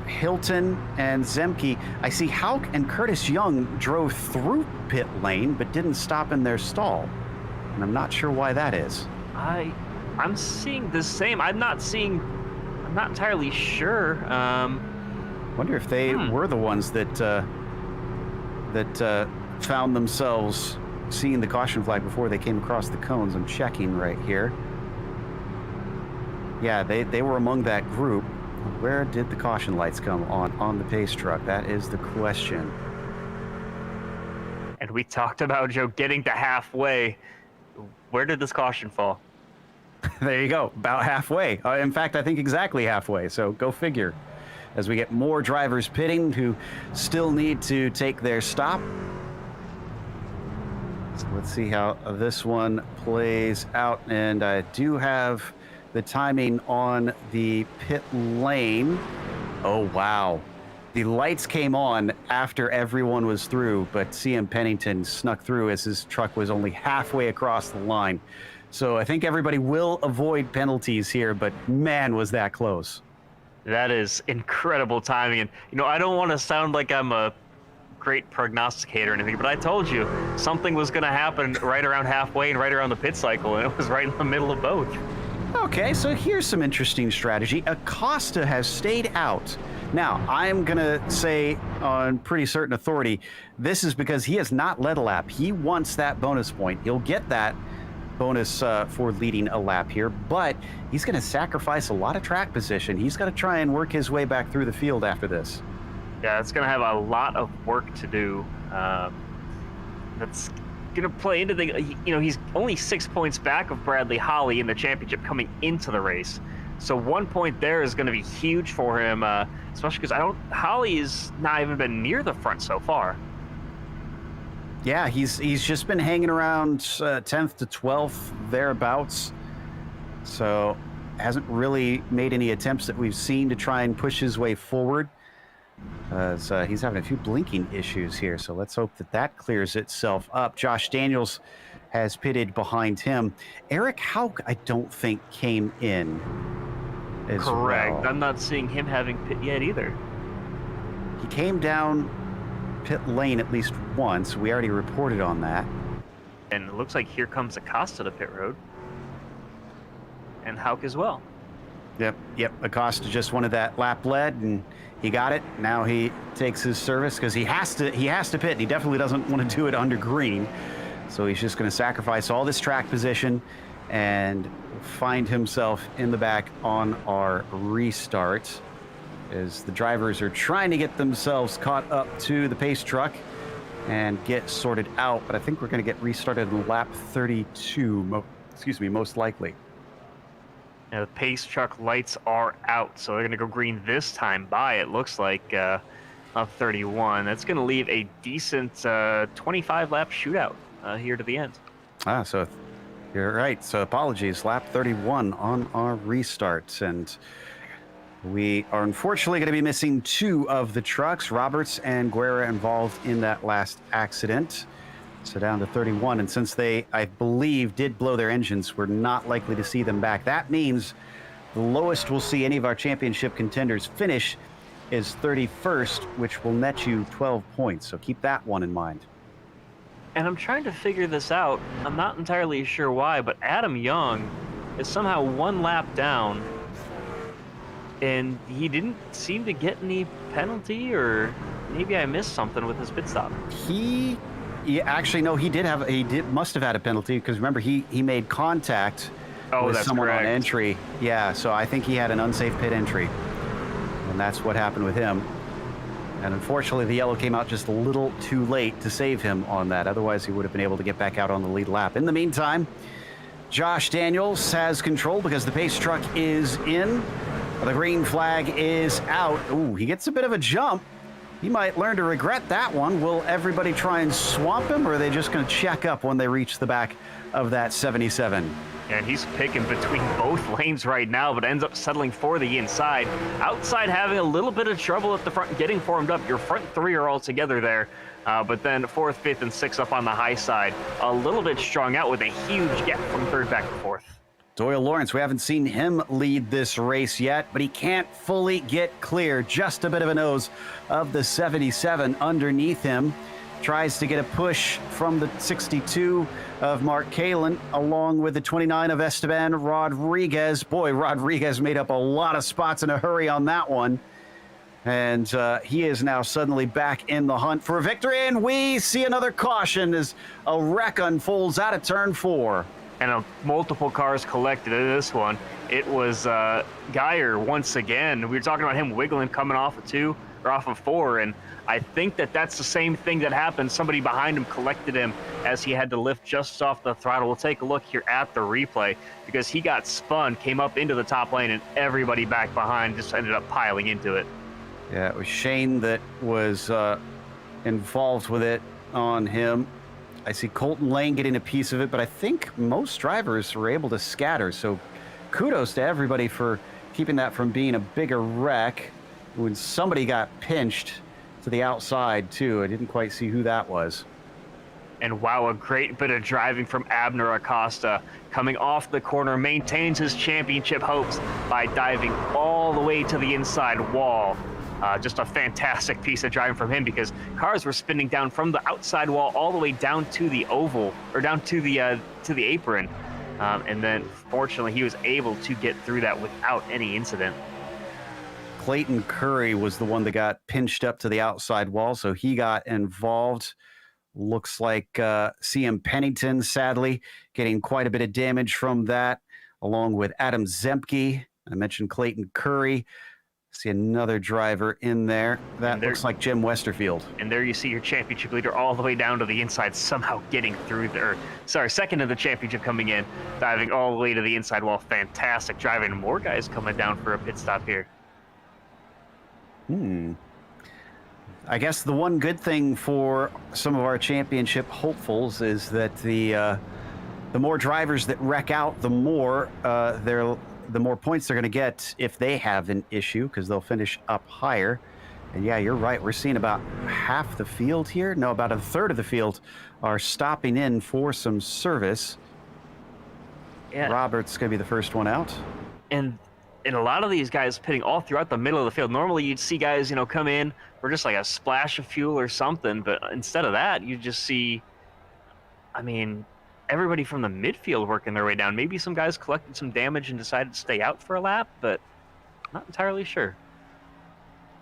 C: Hilton, and Zemke. I see Hauk and Curtis Young drove through pit lane but didn't stop in their stall, and I'm not sure why that is.
D: I'm seeing the same. I'm not entirely sure.
C: Wonder if they were the ones that found themselves seeing the caution flag before they came across the cones. I'm checking right here. Yeah, they were among that group. Where did the caution lights come on the pace truck? That is the question.
D: And we talked about, Joe, getting to halfway. Where did this caution fall?
C: There you go, about halfway. In fact, I think exactly halfway, so go figure. As we get more drivers pitting who still need to take their stop. So let's see how this one plays out. And I do have the timing on the pit lane. Oh, wow. The lights came on after everyone was through, but CM Pennington snuck through as his truck was only halfway across the line. So I think everybody will avoid penalties here, but man, was that close.
D: That is incredible timing. And, I don't want to sound like I'm a great prognosticator or anything, but I told you something was going to happen right around halfway and right around the pit cycle, and it was right in the middle of both.
C: Okay, so here's some interesting strategy. Acosta has stayed out. Now, I'm going to say on pretty certain authority, this is because he has not led a lap. He wants that bonus point. He'll get that bonus for leading a lap here, but he's going to sacrifice a lot of track position. He's got to try and work his way back through the field after this.
D: Yeah, it's going to have a lot of work to do. That's going to play into the, he's only 6 points back of Bradley Holly in the championship coming into the race. So 1 point there is going to be huge for him, especially because Holly's not even been near the front so far.
C: Yeah, he's just been hanging around 10th to 12th, thereabouts. So hasn't really made any attempts that we've seen to try and push his way forward. So he's having a few blinking issues here, so let's hope that clears itself up. Josh Daniels has pitted behind him. Eric Hauk, I don't think, came in as
D: Correct.
C: well.
D: I'm not seeing him having pit yet either.
C: He came down pit lane at least once. We already reported on that.
D: And it looks like here comes Acosta to pit road. And Hauk as well.
C: Yep. Acosta just wanted that lap led, and he got it. Now he takes his service because he has to pit, and he definitely doesn't want to do it under green. So he's just going to sacrifice all this track position and find himself in the back on our restart as the drivers are trying to get themselves caught up to the pace truck and get sorted out. But I think we're going to get restarted in lap 32, most likely.
D: Now the pace truck lights are out, so they're going to go green this time by, it looks like, lap 31. That's going to leave a decent 25-lap shootout here to the end.
C: So you're right. So apologies, lap 31 on our restart. And we are unfortunately going to be missing two of the trucks, Roberts and Guerra, involved in that last accident. So down to 31, and since they, I believe, did blow their engines, we're not likely to see them back. That means the lowest we'll see any of our championship contenders finish is 31st, which will net you 12 points. So keep that one in mind.
D: And I'm trying to figure this out. I'm not entirely sure why, but Adam Young is somehow one lap down, and he didn't seem to get any penalty, or maybe I missed something with his pit stop.
C: Actually, no, he must have had a penalty, because remember, he made contact with someone
D: correct.
C: on entry. Yeah, so I think he had an unsafe pit entry, and that's what happened with him. And unfortunately, the yellow came out just a little too late to save him on that. Otherwise, he would have been able to get back out on the lead lap. In the meantime, Josh Daniels has control because the pace truck is in. The green flag is out. Ooh, he gets a bit of a jump. He might learn to regret that one. Will everybody try and swamp him, or are they just going to check up when they reach the back of that 77?
D: And he's picking between both lanes right now, but ends up settling for the inside. Outside having a little bit of trouble at the front, getting formed up. Your front three are all together there. But then fourth, fifth, and sixth up on the high side. A little bit strung out with a huge gap from third back to fourth.
C: Doyle Lawrence, we haven't seen him lead this race yet, but he can't fully get clear. Just a bit of a nose of the 77 underneath him. Tries to get a push from the 62 of Mark Kalin, along with the 29 of Esteban Rodriguez. Boy, Rodriguez made up a lot of spots in a hurry on that one. And he is now suddenly back in the hunt for a victory, and we see another caution as a wreck unfolds out of turn 4.
D: And multiple cars collected in this one. It was Geyer once again. We were talking about him wiggling coming off of 2 or off of 4, and I think that's the same thing that happened. Somebody behind him collected him as he had to lift just off the throttle. We'll take a look here at the replay, because he got spun, came up into the top lane, and everybody back behind just ended up piling into it.
C: Yeah, it was Shane that was involved with it on him. I see Colton Lane getting a piece of it, but I think most drivers were able to scatter. So kudos to everybody for keeping that from being a bigger wreck. when somebody got pinched to the outside too. I didn't quite see who that was.
D: And wow, a great bit of driving from Abner Acosta. Coming off the corner, maintains his championship hopes by diving all the way to the inside wall. Just a fantastic piece of driving from him, because cars were spinning down from the outside wall all the way down to the oval, or down to the apron. And then fortunately he was able to get through that without any incident.
C: Clayton Curry was the one that got pinched up to the outside wall, so he got involved. Looks like CM Pennington, sadly, getting quite a bit of damage from that, along with Adam Zemke. I mentioned Clayton Curry. See another driver in there. That looks like Jim Westerfield.
D: And there you see your championship leader all the way down to the inside, somehow getting through there. Sorry, second in the championship coming in, diving all the way to the inside wall. Fantastic driving. More guys coming down for a pit stop here.
C: I guess the one good thing for some of our championship hopefuls is that the more drivers that wreck out, the more points they're going to get if they have an issue, because they'll finish up higher. And yeah, you're right. We're seeing about half the field here. No, about a third of the field are stopping in for some service.
D: Yeah.
C: Robert's going to be the first one out.
D: And a lot of these guys pitting all throughout the middle of the field. Normally you'd see guys, you know, come in for just like a splash of fuel or something, but instead of that, you just see, I mean, everybody from the midfield working their way down. Maybe some guys collected some damage and decided to stay out for a lap, but not entirely sure.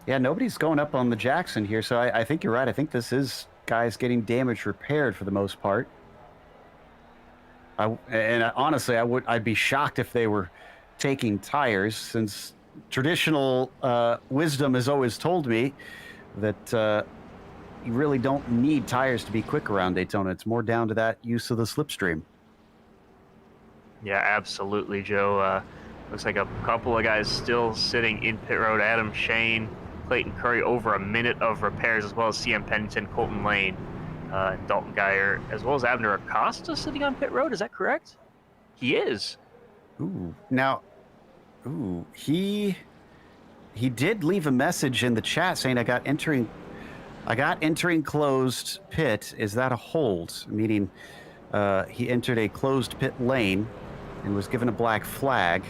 C: Yeah, nobody's going up on the Jackson here, so I think you're right. I think this is guys getting damage repaired for the most part. Honestly, I'd be shocked if they were taking tires, since traditional wisdom has always told me that you really don't need tires to be quick around Daytona. It's more down to that use of the slipstream.
D: Yeah, absolutely, Joe. Looks like a couple of guys still sitting in pit road. Adam Shane, Clayton Curry, over a minute of repairs, as well as CM Pennington, Colton Lane, and Dalton Geyer, as well as Abner Acosta sitting on pit road. Is that correct? He is. He
C: did leave a message in the chat saying, I got entering closed pit. Is that a hold? Meaning he entered a closed pit lane and was given a black flag.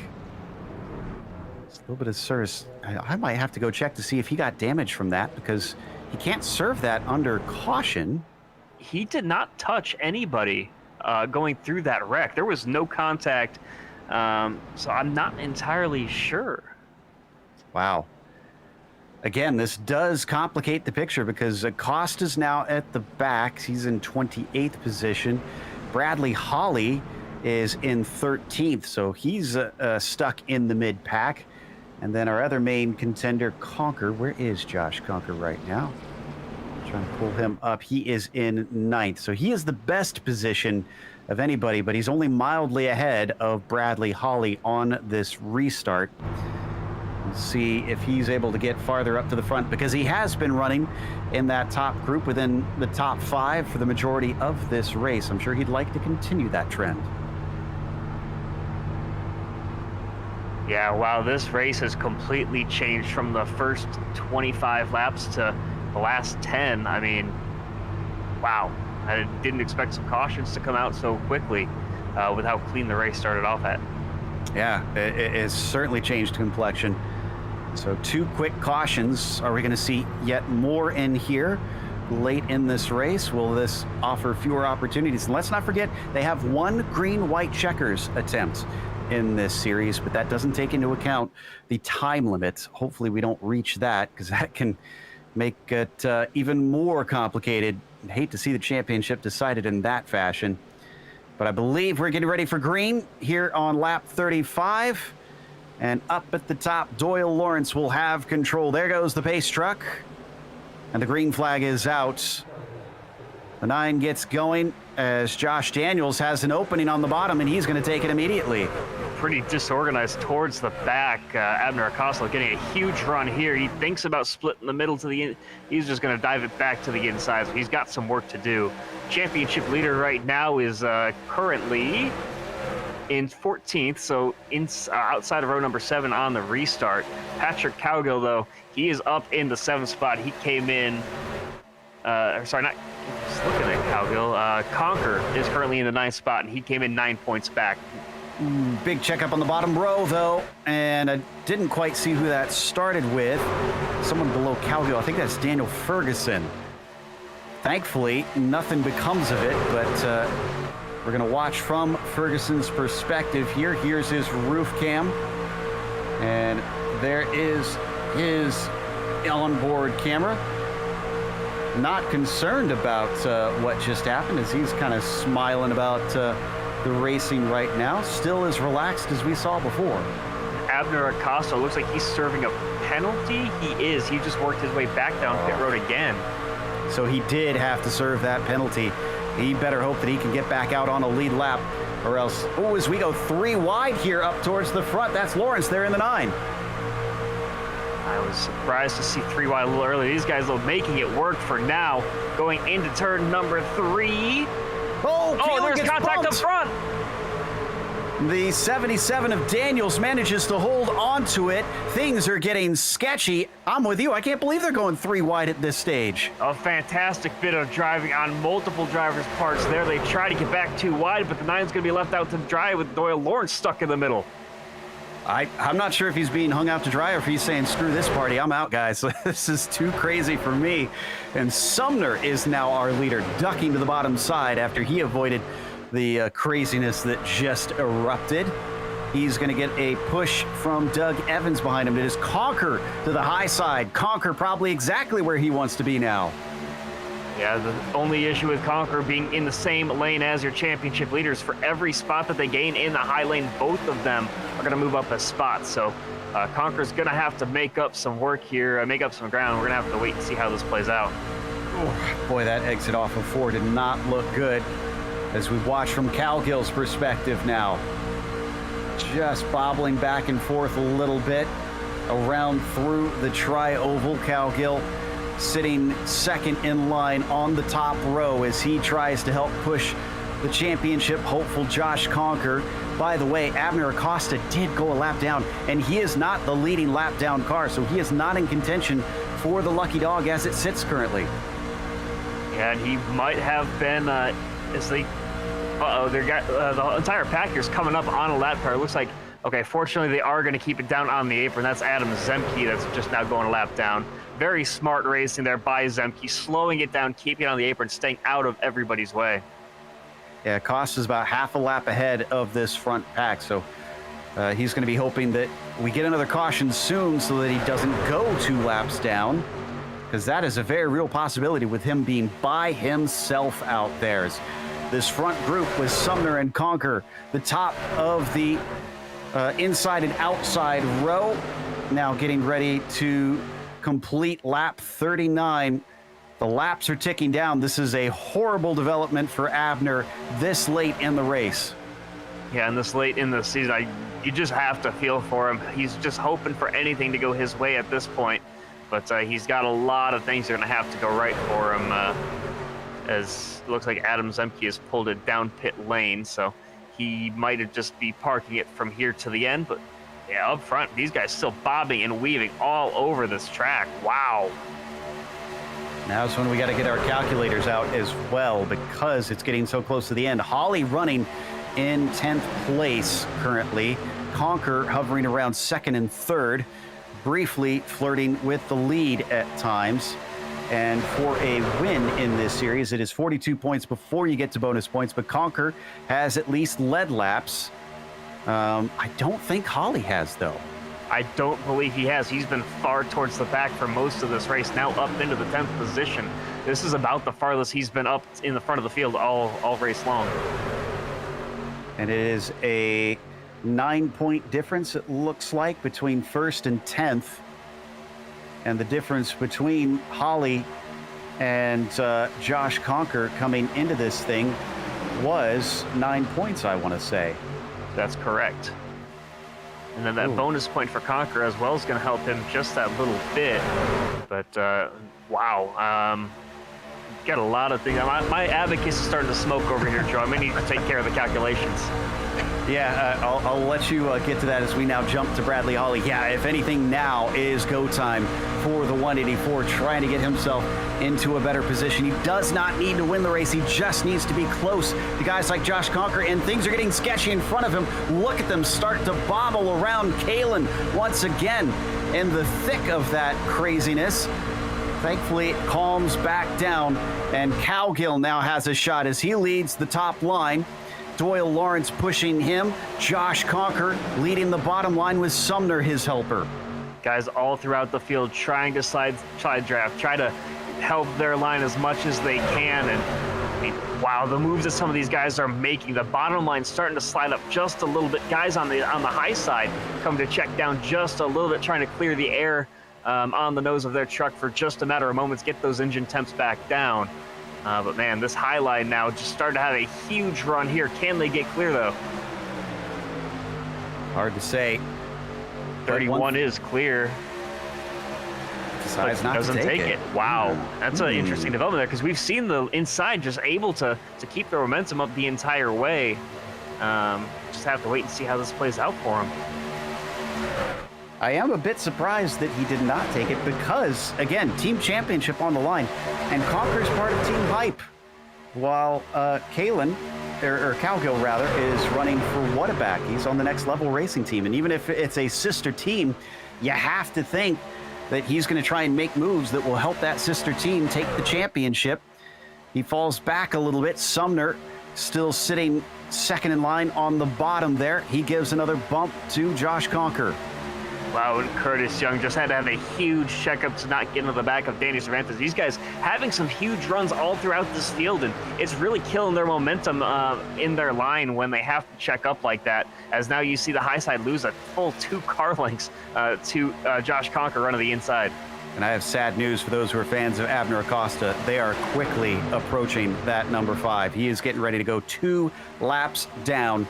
C: It's a little bit of service. I might have to go check to see if he got damage from that, because he can't serve that under caution.
D: He did not touch anybody going through that wreck. There was no contact. So I'm not entirely sure.
C: Wow. Again, this does complicate the picture, because Acosta's now at the back. He's in 28th position. Bradley Holly is in 13th, so he's stuck in the mid-pack. And then our other main contender, Conker. Where is Josh Conker right now? Trying to pull him up. He is in 9th, so he is the best position of anybody, but he's only mildly ahead of Bradley Holly on this restart. We'll see if he's able to get farther up to the front, because he has been running in that top group within the top 5 for the majority of this race. I'm sure he'd like to continue that trend.
D: Yeah, wow, this race has completely changed from the first 25 laps to the last 10. I mean, wow. I didn't expect some cautions to come out so quickly with how clean the race started off at.
C: Yeah, it has certainly changed complexion. So 2 quick cautions. Are we going to see yet more in here late in this race? Will this offer fewer opportunities? And let's not forget, they have 1 green-white checkers attempt in this series, but that doesn't take into account the time limit. Hopefully we don't reach that, because that can make it even more complicated. I'd hate to see the championship decided in that fashion. But I believe we're getting ready for green here on lap 35. And up at the top, Doyle Lawrence will have control. There goes the pace truck. And the green flag is out. The 9 gets going as Josh Daniels has an opening on the bottom, and he's going to take it immediately.
D: Pretty disorganized towards the back. Abner Acosta getting a huge run here. He thinks about splitting the middle to the end. He's just going to dive it back to the inside, so he's got some work to do. Championship leader right now is currently in 14th, so outside of row number 7 on the restart. Patrick Cowgill, though, he is up in the 7th spot. He came in, sorry, not just looking at Cowgill. Conquer is currently in the 9th spot, and he came in 9 points back.
B: Big checkup on the bottom row, though, and I didn't quite see who that started with. Someone below Cowgill. I think that's Daniel Ferguson. Thankfully, nothing becomes of it, but we're going to watch from Ferguson's perspective here. Here's his roof cam, and there is his onboard camera. Not concerned about what just happened, as he's kind of smiling about the racing right now. Still as relaxed as we saw before.
D: Abner Acosta looks like he's serving a penalty. He is. He just worked his way back down pit road again.
B: So he did have to serve that penalty. He better hope that he can get back out on a lead lap, or else, oh, as we go 3 wide here up towards the front, that's Lawrence there in the 9.
D: I was surprised to see 3 wide a little early. These guys, though, making it work for now. Going into turn number 3. Oh, there's contact up front.
B: The 77 of Daniels manages to hold on to it. Things are getting sketchy. I'm with you. I can't believe they're going 3 wide at this stage.
D: A fantastic bit of driving on multiple drivers' parts there. They try to get back 2 wide, but the 9's going to be left out to dry with Doyle Lawrence stuck in the middle.
B: I'm not sure if he's being hung out to dry or if he's saying, screw this party, I'm out, guys. This is too crazy for me. And Sumner is now our leader, ducking to the bottom side after he avoided the craziness that just erupted. He's going to get a push from Doug Evans behind him. It is Conquer to the high side. Conquer probably exactly where he wants to be now.
D: Yeah, the only issue with Conquer being in the same lane as your championship leaders, for every spot that they gain in the high lane, both of them are going to move up a spot. So Conquer's going to have to make up some work here, make up some ground. We're going to have to wait and see how this plays out.
B: Oh, boy, that exit off of 4 did not look good. As we watch from Cowgill's perspective now. Just bobbling back and forth a little bit around through the tri-oval. Cowgill sitting second in line on the top row as he tries to help push the championship hopeful Josh Conquer. By the way, Abner Acosta did go a lap down, and he is not the leading lap down car, so he is not in contention for the lucky dog as it sits currently.
D: Yeah, and he might have been as they they got the entire pack here's coming up on a lap car. It looks like, okay, fortunately they are going to keep it down on the apron. That's Adam Zemke that's just now going a lap down. Very smart racing there by Zemke, slowing it down, keeping it on the apron, staying out of everybody's way.
B: Yeah, Costa's about half a lap ahead of this front pack, so he's going to be hoping that we get another caution soon so that he doesn't go 2 laps down, because that is a very real possibility with him being by himself out there. This front group with Sumner and Conquer, the top of the inside and outside row, now getting ready to complete lap 39. The laps are ticking down. This is a horrible development for Abner this late in the race.
D: Yeah, and this late in the season, you just have to feel for him. He's just hoping for anything to go his way at this point, but he's got a lot of things that are going to have to go right for him, as it looks like Adam Zemke has pulled it down pit lane, so he might have just be parking it from here to the end. But yeah, up front, these guys still bobbing and weaving all over this track. Wow.
B: Now's when we got to get our calculators out as well, because it's getting so close to the end. Holly running in 10th place currently. Conquer hovering around 2nd and 3rd, briefly flirting with the lead at times. And for a win in this series, it is 42 points before you get to bonus points, but Conquer has at least led laps. I don't think Holly has, though.
D: I don't believe he has. He's been far towards the back for most of this race, now up into the 10th position. This is about the farthest he's been up in the front of the field all race long.
B: And it is a 9-point difference, it looks like, between 1st and 10th. And the difference between Holly and Josh Conquer coming into this thing was 9 points, I want to say.
D: That's correct. And then that bonus point for Conquer as well is going to help him just that little bit. But wow, got a lot of things. My abacus is starting to smoke over here, Joe. I may need to take care of the calculations.
B: Yeah, I'll let you get to that as we now jump to Bradley Holly. Yeah, if anything, now is go time for the 184, trying to get himself into a better position. He does not need to win the race. He just needs to be close to guys like Josh Conker, and things are getting sketchy in front of him. Look at them start to bobble around Kalen once again in the thick of that craziness. Thankfully, it calms back down, and Cowgill now has a shot as he leads the top line. Doyle Lawrence pushing him. Josh Conker leading the bottom line with Sumner, his helper.
D: Guys all throughout the field trying to side draft, try to help their line as much as they can. And I mean, wow, the moves that some of these guys are making. The bottom line starting to slide up just a little bit. Guys on the high side come to check down just a little bit, trying to clear the air on the nose of their truck for just a matter of moments, get those engine temps back down. But man, this high line now just started to have a huge run here. Can they get clear though?
B: Hard to say.
D: 31 is clear.
B: Decides not
D: doesn't
B: to take
D: it. Wow, that's an interesting development there, because we've seen the inside just able to keep the momentum up the entire way. Just have to wait and see how this plays out for him.
B: I am a bit surprised that he did not take it because, again, team championship on the line, and Conker's part of Team Hype, while Kalen, or Cowgill rather, is running for Whataback. He's on the Next Level Racing team, and even if it's a sister team, you have to think that he's going to try and make moves that will help that sister team take the championship. He falls back a little bit. Sumner still sitting second in line on the bottom there. He gives another bump to Josh Conker.
D: Wow, and Curtis Young just had to have a huge checkup to not get into the back of Danny Cervantes. These guys having some huge runs all throughout this field, and it's really killing their momentum in their line when they have to check up like that, as now you see the high side lose a full 2 car lengths to Josh Conker running the inside.
B: And I have sad news for those who are fans of Abner Acosta. They are quickly approaching that number 5. He is getting ready to go 2 laps down.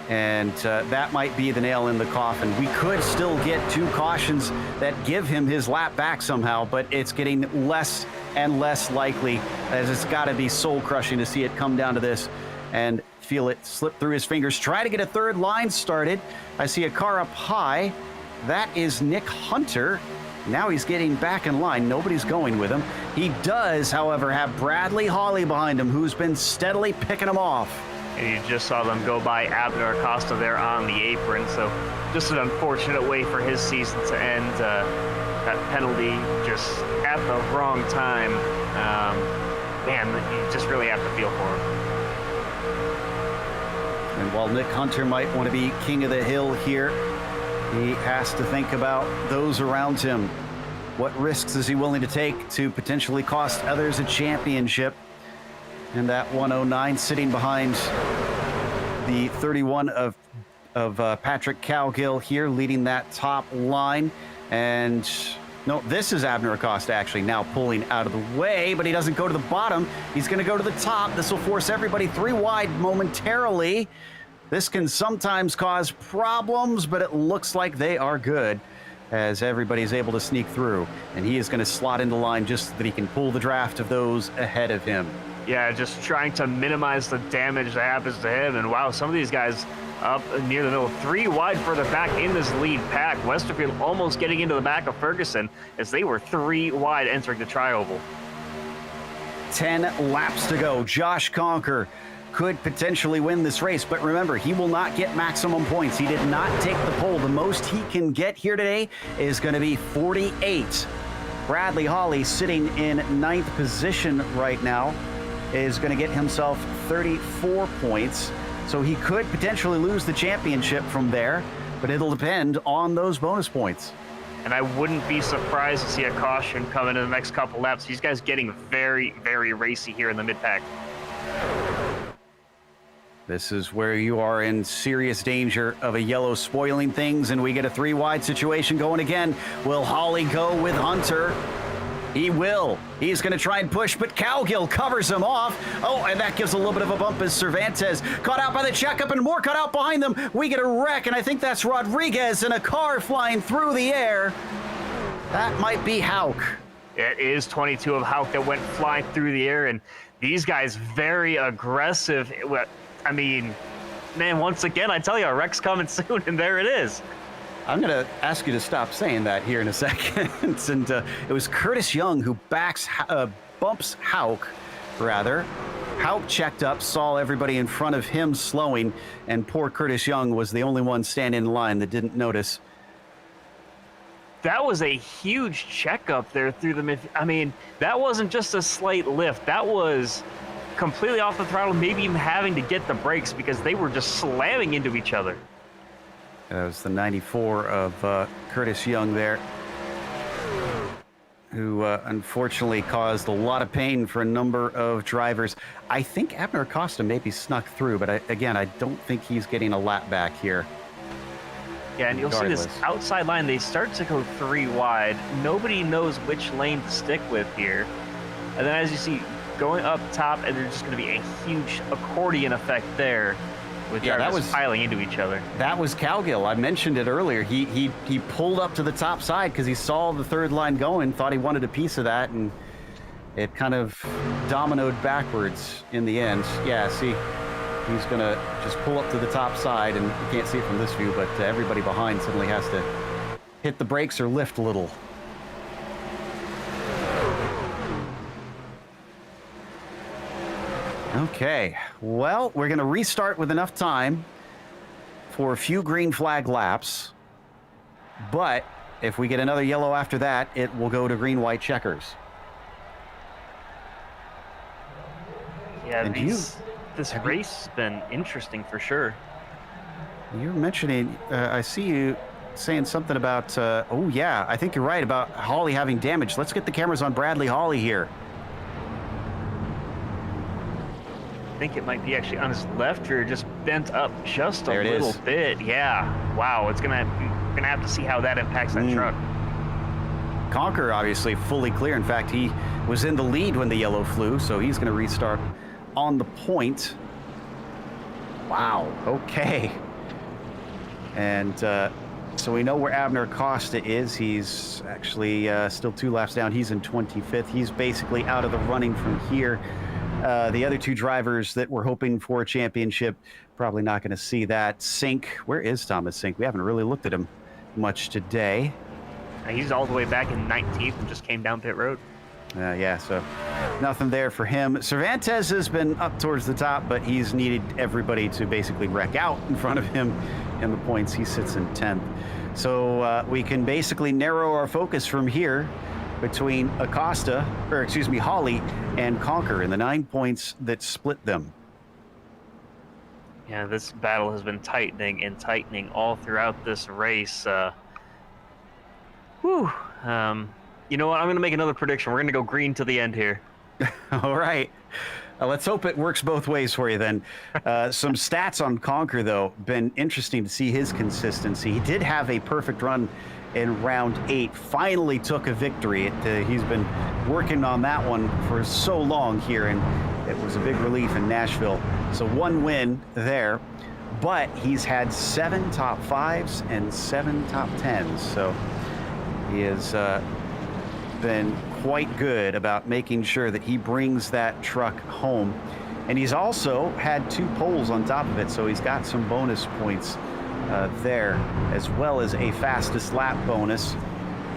B: And that might be the nail in the coffin. We could still get 2 cautions that give him his lap back somehow, but it's getting less and less likely, as it's got to be soul-crushing to see it come down to this and feel it slip through his fingers. Try to get a 3rd line started. I see a car up high. That is Nick Hunter. Now he's getting back in line. Nobody's going with him. He does, however, have Bradley Hawley behind him, who's been steadily picking him off.
D: And you just saw them go by Abner Acosta there on the apron. So just an unfortunate way for his season to end. That penalty just at the wrong time. Man, you just really have to feel for him.
B: And while Nick Hunter might want to be king of the hill here, he has to think about those around him. What risks is he willing to take to potentially cost others a championship? And that 109 sitting behind the 31 of Patrick Cowgill here, leading that top line. And no, this is Abner Acosta actually now pulling out of the way, but he doesn't go to the bottom. He's going to go to the top. This will force everybody 3 wide momentarily. This can sometimes cause problems, but it looks like they are good as everybody's able to sneak through. And he is going to slot into line just so that he can pull the draft of those ahead of him.
D: Yeah, just trying to minimize the damage that happens to him. And wow, some of these guys up near the middle, 3 wide further back in this lead pack. Westerfield almost getting into the back of Ferguson as they were 3 wide entering the tri-oval.
B: 10 laps to go. Josh Conker could potentially win this race, but remember, he will not get maximum points. He did not take the pole. The most he can get here today is going to be 48. Bradley Hawley, sitting in 9th position right now, is going to get himself 34 points. So he could potentially lose the championship from there, but it'll depend on those bonus points.
D: And I wouldn't be surprised to see a caution coming in the next couple laps. These guys getting very, very racy here in the mid-pack.
B: This is where you are in serious danger of a yellow spoiling things, and we get a 3 wide situation going again. Will Hawley go with Hunter? He will. He's going to try and push, but Cowgill covers him off. Oh, and that gives a little bit of a bump as Cervantes caught out by the checkup and more caught out behind them. We get a wreck, and I think that's Rodriguez in a car flying through the air. That might be Hauk.
D: It is 22 of Hauk that went flying through the air, and these guys very aggressive. I mean, man, once again, I tell you, a wreck's coming soon, and there it is.
C: I'm going to ask you to stop saying that here in a second. And it was Curtis Young who bumps Hauk, rather. Hauk checked up, saw everybody in front of him slowing, and poor Curtis Young was the only one standing in line that didn't notice.
D: That was a huge checkup there through the mid. I mean, that wasn't just a slight lift. That was completely off the throttle, maybe even having to get the brakes because they were just slamming into each other.
C: That was the 94 of Curtis Young there, who unfortunately caused a lot of pain for a number of drivers. I think Abner Acosta maybe snuck through, but again, I don't think he's getting a lap back here.
D: Yeah, and you'll see this outside line, they start to go 3 wide. Nobody knows which lane to stick with here. And then as you see, going up top, and there's just going to be a huge accordion effect there with drivers piling into each other.
C: That was Cowgill. I mentioned it earlier. He pulled up to the top side because he saw the third line going, thought he wanted a piece of that, and it kind of dominoed backwards in the end. Yeah, see, he's going to just pull up to the top side, and you can't see it from this view, but everybody behind suddenly has to hit the brakes or lift a little. Okay, well, we're going to restart with enough time for a few green flag laps, but if we get another yellow after that, it will go to green-white checkers.
D: Yeah, this race has been interesting for sure.
C: You're mentioning, I see you saying something about, oh yeah, I think you're right about Hawley having damage. Let's get the cameras on Bradley Hawley here.
D: I think it might be actually on his left rear, just bent up just a little bit. Yeah, wow, it's gonna have to see how that impacts that truck.
C: Conquer obviously fully clear. In fact, he was in the lead when the yellow flew, so he's gonna restart on the point. Wow, okay. And so we know where Abner Acosta is. He's actually still 2 laps down. He's in 25th. He's basically out of the running from here. The other 2 drivers that were hoping for a championship, probably not going to see that. Sink, where is Thomas Sink? We haven't really looked at him much today.
D: He's all the way back in 19th and just came down pit road.
C: Yeah, so nothing there for him. Cervantes has been up towards the top, but he's needed everybody to basically wreck out in front of him in the points. He sits in 10th. So we can basically narrow our focus from here between Hawley and Conquer in the 9 points that split them.
D: Yeah, this battle has been tightening and tightening all throughout this race. You know what? I'm going to make another prediction. We're going to go green to the end here.
C: All right. Let's hope it works both ways for you then. Some stats on Conquer, though, been interesting to see his consistency. He did have a perfect run in round 8, finally took a victory. He's been working on that one for so long here, and it was a big relief in Nashville. So 1 win there, but he's had 7 top 5s and 7 top 10s. So he has been quite good about making sure that he brings that truck home. And he's also had 2 poles on top of it, so he's got some bonus points there, as well as a fastest lap bonus.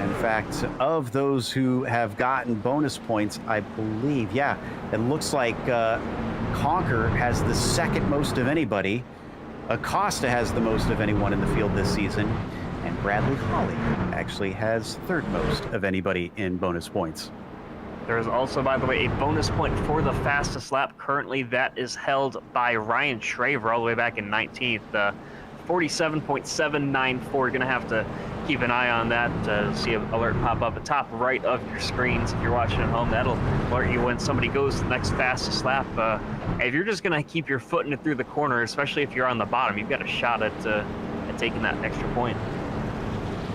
C: In fact, of those who have gotten bonus points, I believe, yeah, it looks like Conquer has the 2nd most of anybody. Acosta has the most of anyone in the field this season. And Bradley Hawley actually has 3rd most of anybody in bonus points.
D: There is also, by the way, a bonus point for the fastest lap. Currently, that is held by Ryan Shraver all the way back in 19th. 47.794. You're going to have to keep an eye on that to see an alert pop up at the top right of your screens. If you're watching at home, that'll alert you when somebody goes to the next fastest lap. If you're just going to keep your foot in it through the corner, especially if you're on the bottom, you've got a shot at taking that extra point.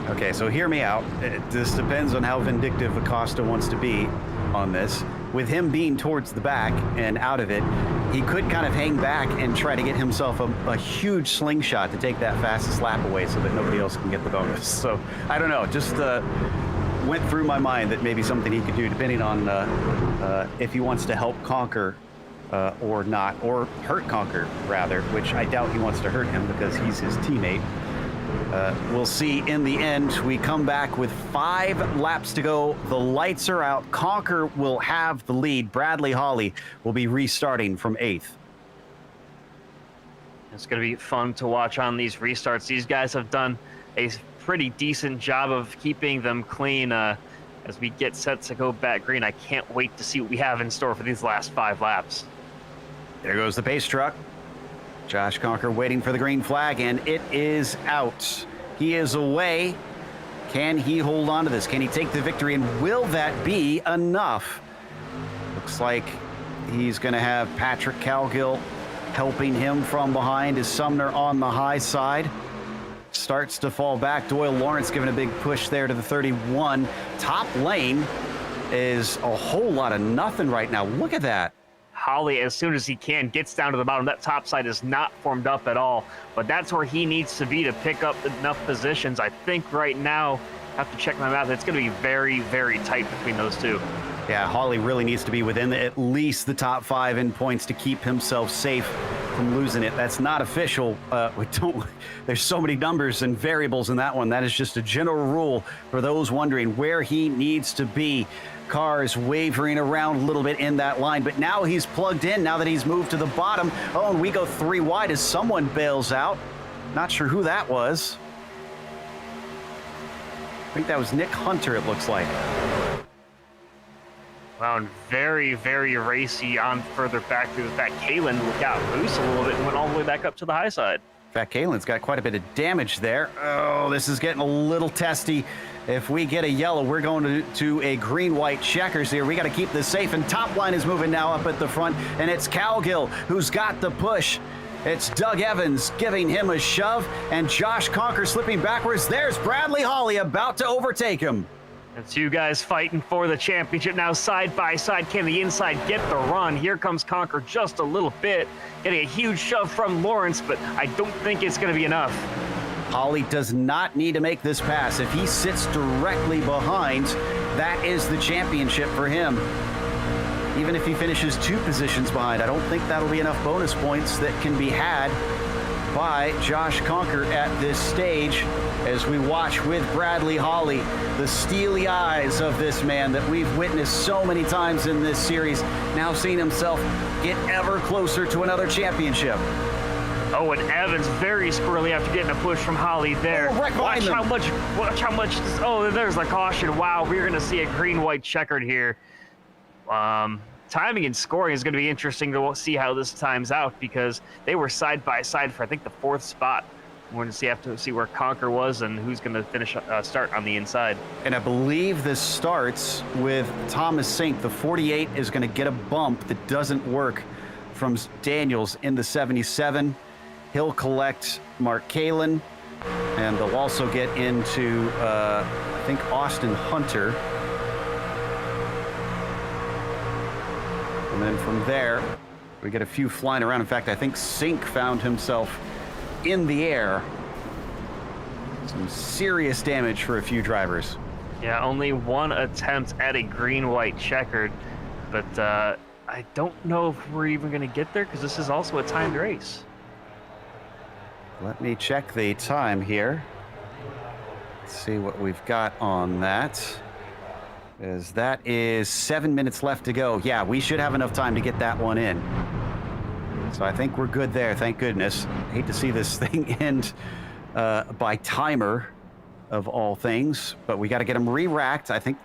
C: Okay, so hear me out. This depends on how vindictive Acosta wants to be on this. With him being towards the back and out of it, he could kind of hang back and try to get himself a huge slingshot to take that fastest lap away so that nobody else can get the bonus. So, I don't know, just went through my mind that maybe something he could do, depending on if he wants to help Conquer or not, or hurt Conquer rather, which I doubt he wants to hurt him because he's his teammate. We'll see in the end. We come back with 5 laps to go. The lights are out. Conquer will have the lead. Bradley Holly will be restarting from 8th.
D: It's going to be fun to watch on these restarts. These guys have done a pretty decent job of keeping them clean as we get set to go back green. I can't wait to see what we have in store for these last 5 laps.
C: There goes the pace truck. Josh Conquer waiting for the green flag, and it is out. He is away. Can he hold on to this? Can he take the victory, and will that be enough? Looks like he's going to have Patrick Calgill helping him from behind as Sumner on the high side. Starts to fall back. Doyle Lawrence giving a big push there to the 31. Top lane is a whole lot of nothing right now. Look at that.
D: Holly, as soon as he can, gets down to the bottom. That top side is not formed up at all, but that's where he needs to be to pick up enough positions. I think right now, I have to check my math, it's going to be very, very tight between those two.
C: Yeah, Holly really needs to be within at least the top 5 in points to keep himself safe from losing it. That's not official. There's so many numbers and variables in that one. That is just a general rule for those wondering where he needs to be. Cars wavering around a little bit in that line, but now he's plugged in now that he's moved to the bottom. Oh, and we go 3 wide as someone bails out. Not sure who that was. I think that was Nick Hunter, it looks like.
D: Wow, and very, very racy on further back through the back. Kalen got loose a little bit and went all the way back up to the high side.
C: In fact, Kalen's got quite a bit of damage there. Oh, this is getting a little testy. If we get a yellow, we're going to a green-white checkers here. We got to keep this safe, and top line is moving now up at the front, and it's Calgill who's got the push. It's Doug Evans giving him a shove, and Josh Conquer slipping backwards. There's Bradley Holly about to overtake him.
D: And 2 guys fighting for the championship now side by side. Can the inside get the run? Here comes Conquer just a little bit, getting a huge shove from Lawrence, but I don't think it's going to be enough.
C: Holly does not need to make this pass. If he sits directly behind, that is the championship for him. Even if he finishes 2 positions behind, I don't think that'll be enough bonus points that can be had by Josh Conquer at this stage as we watch with Bradley Holly, the steely eyes of this man that we've witnessed so many times in this series, now seeing himself get ever closer to another championship.
D: Oh, and Evans very squirrely after getting a push from Holly there.
C: Oh, right
D: watch
C: them.
D: how much, oh, there's the caution. Wow, we're going to see a green-white checkered here. Timing and scoring is going to be interesting to see how this times out because they were side by side for, I think, the 4th spot. We're going to have to see where Conquer was and who's going to finish start on the inside.
C: And I believe this starts with Thomas Sink. The 48 is going to get a bump that doesn't work from Daniels in the 77. He'll collect Mark Kalen, and they'll also get into, I think, Austin Hunter. And then from there, we get a few flying around. In fact, I think Sink found himself in the air. Some serious damage for a few drivers.
D: Yeah, only 1 attempt at a green-white checkered, but I don't know if we're even going to get there because this is also a timed race.
C: Let me check the time here. Let's see what we've got on that. As that is 7 minutes left to go. Yeah, we should have enough time to get that one in. So I think we're good there, thank goodness. Hate to see this thing end by timer of all things, but we got to get them re-racked. I think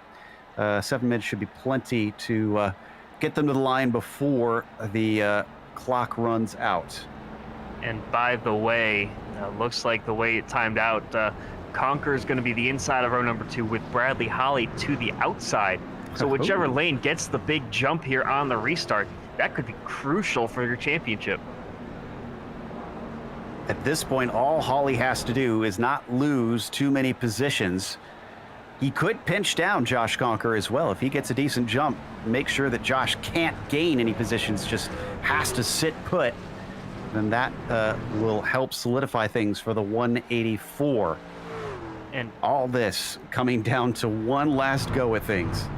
C: 7 minutes should be plenty to get them to the line before the clock runs out.
D: And by the way, looks like the way it timed out, Conquer is going to be the inside of row number 2 with Bradley Holly to the outside. So whichever lane gets the big jump here on the restart, that could be crucial for your championship.
C: At this point, all Holly has to do is not lose too many positions. He could pinch down Josh Conquer as well. If he gets a decent jump, make sure that Josh can't gain any positions, just has to sit put. Then that will help solidify things for the 184.
D: And
C: all this coming down to one last go with things.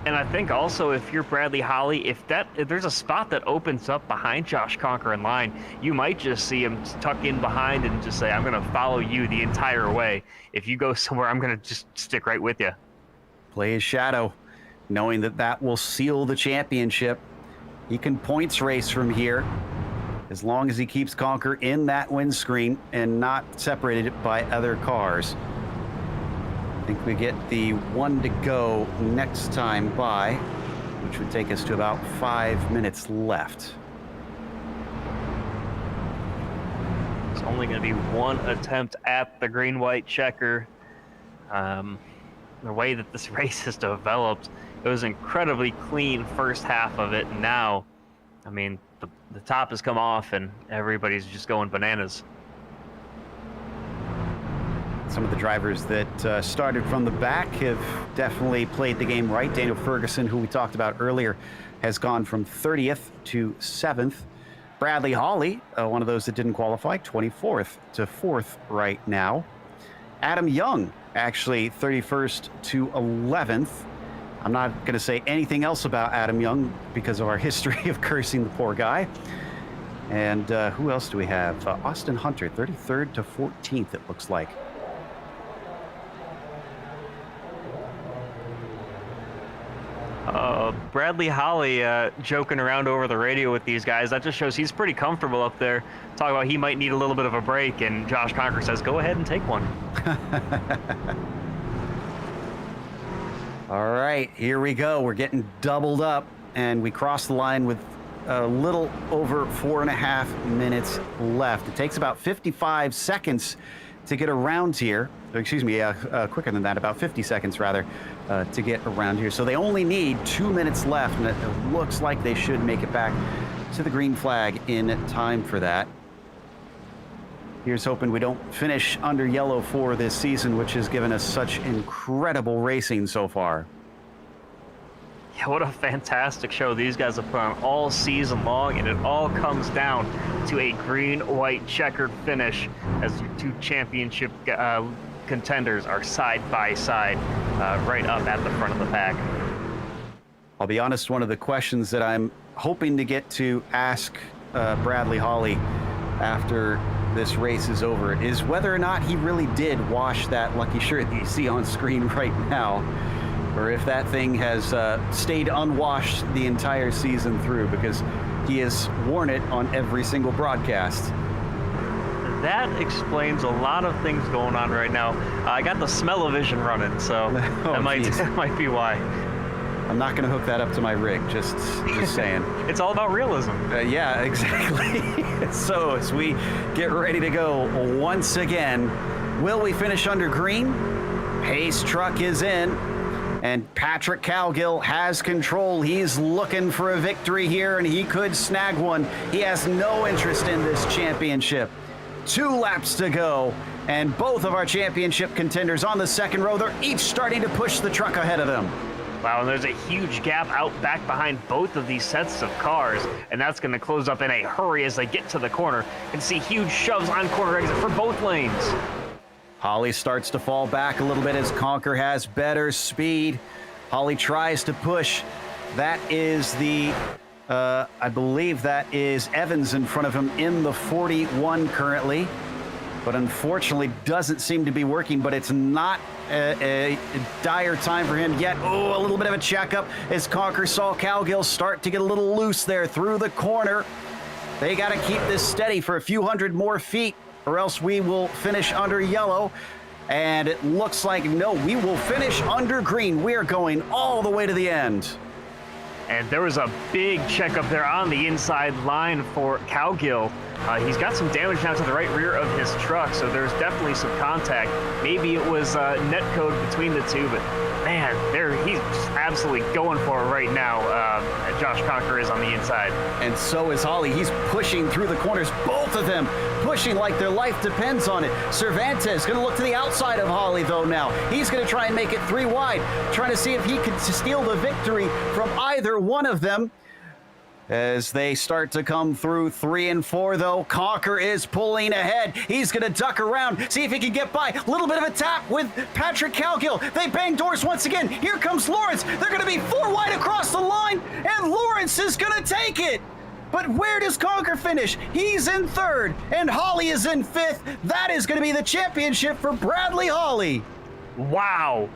D: And I think also if you're Bradley Holly, if there's a spot that opens up behind Josh Conker in line, you might just see him tuck in behind and just say, I'm going to follow you the entire way. If you go somewhere, I'm going to just stick right with you.
C: Play his shadow, knowing that that will seal the championship. He can points race from here as long as he keeps Conker in that windscreen and not separated by other cars. I think we get the 1 to go next time by, which would take us to about 5 minutes left.
D: It's only going to be one attempt at the green-white checker. The way that this race has developed, it was incredibly clean first half of it. And now, I mean, the top has come off and everybody's just going bananas.
C: Some of the drivers that started from the back have definitely played the game right. Daniel Ferguson, who we talked about earlier, has gone from 30th to 7th. Bradley Holly, one of those that didn't qualify, 24th to 4th right now. Adam Young, actually 31st to 11th. I'm not going to say anything else about Adam Young because of our history of cursing the poor guy. And who else do we have? Austin Hunter, 33rd to 14th, it looks like.
D: Bradley Holly joking around over the radio with these guys. That just shows he's pretty comfortable up there. Talking about he might need a little bit of a break, and Josh Conker says, go ahead and take one.
C: All right, here we go. We're getting doubled up, and we cross the line with a little over 4.5 minutes left. It takes about 55 seconds to get around here. Excuse me, quicker than that, about 50 seconds rather, to get around here. So they only need 2 minutes left, and it looks like they should make it back to the green flag in time for that. Here's hoping we don't finish under yellow for this season, which has given us such incredible racing so far.
D: Yeah, what a fantastic show these guys have put on all season long, and it all comes down to a green-white checkered finish as your two championship contenders are side by side, right up at the front of the pack.
C: I'll be honest, one of the questions that I'm hoping to get to ask Bradley Holly after this race is over is whether or not he really did wash that lucky shirt that you see on screen right now, or if that thing has stayed unwashed the entire season through, because he has worn it on every single broadcast.
D: That explains a lot of things going on right now. I got the smell-o-vision running, so that might be why.
C: I'm not going to hook that up to my rig, just saying.
D: It's all about realism.
C: Yeah, exactly. So as we get ready to go once again, will we finish under green? Pace truck is in, and Patrick Cowgill has control. He's looking for a victory here, and he could snag one. He has no interest in this championship. 2 laps to go, and both of our championship contenders on the second row, they're each starting to push the truck ahead of them.
D: Wow, and there's a huge gap out back behind both of these sets of cars, and that's going to close up in a hurry as they get to the corner and see huge shoves on corner exit for both lanes.
C: Holly starts to fall back a little bit as Conker has better speed. Holly tries to push. That is the, I believe that is Evans in front of him in the 41 currently, but unfortunately doesn't seem to be working, but it's not a dire time for him yet. Oh, a little bit of a checkup as Conker saw Cowgill start to get a little loose there through the corner. They got to keep this steady for a few hundred more feet, or else we will finish under yellow. And it looks like, no, we will finish under green. We are going all the way to the end.
D: And there was a big checkup there on the inside line for Cowgill. He's got some damage now to the right rear of his truck, so there's definitely some contact. Maybe it was net code between the two, but man, he's just absolutely going for it right now. Josh Conker is on the inside.
C: And so is Holly. He's pushing through the corners, both of them pushing like their life depends on it. Cervantes going to look to the outside of Holly, though, now. He's going to try and make it 3 wide, trying to see if he can steal the victory from either one of them.
B: As they start to come through 3 and 4, though, Conker is pulling ahead. He's going to duck around, see if he can get by. A little bit of a tap with Patrick Cowgill. They bang doors once again. Here comes Lawrence. They're going to be 4 wide across the line, and Lawrence is going to take it. But where does Conker finish? He's in 3rd, and Holly is in 5th. That is going to be the championship for Bradley Holly.
D: Wow.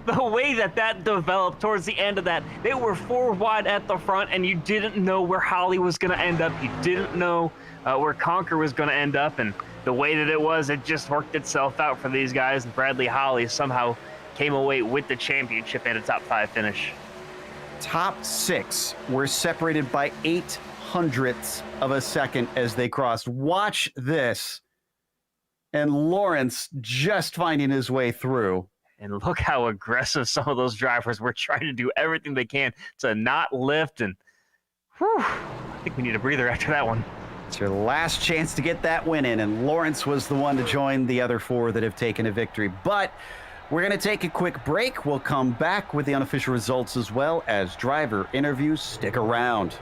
D: The way that developed towards the end of that, they were 4 wide at the front, and you didn't know where Holly was going to end up. You didn't know where Conker was going to end up, and the way that it just worked itself out for these guys, and Bradley Holly somehow came away with the championship and a top 5 finish.
B: Top 6 were separated by 0.08 of a second as they crossed. Watch this. And Lawrence just finding his way through.
D: And look how aggressive some of those drivers were, trying to do everything they can to not lift. And whew, I think we need a breather after that one.
B: It's your last chance to get that win in, and Lawrence was the one to join the other 4 that have taken a victory. But we're going to take a quick break. We'll come back with the unofficial results as well as driver interviews. Stick around.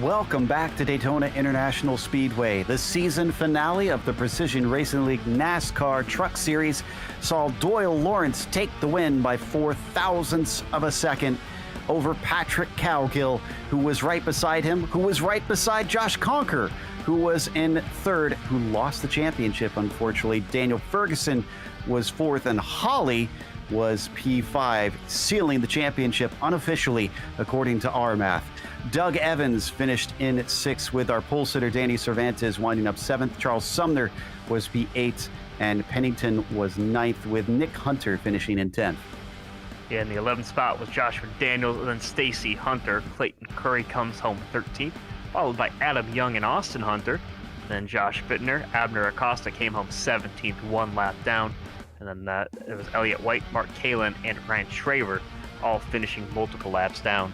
B: Welcome back to Daytona International Speedway. The season finale of the Precision Racing League NASCAR Truck Series saw Doyle Lawrence take the win by 0.04 of a second over Patrick Cowgill, who was right beside him, who was right beside Josh Conker, who was in 3rd, who lost the championship, unfortunately. Daniel Ferguson was 4th, and Holly was P5, sealing the championship unofficially, according to our math. Doug Evans finished in 6th, with our pole sitter Danny Cervantes winding up 7th. Charles Sumner was P8, and Pennington was 9th, with Nick Hunter finishing in 10th.
D: Yeah, in the 11th spot was Joshua Daniels, and then Stacy Hunter. Clayton Curry comes home 13th, followed by Adam Young and Austin Hunter. Then Josh Bittner, Abner Acosta came home 17th, 1 lap down. And then it was Elliott White, Mark Kalin, and Ryan Shraver, all finishing multiple laps down.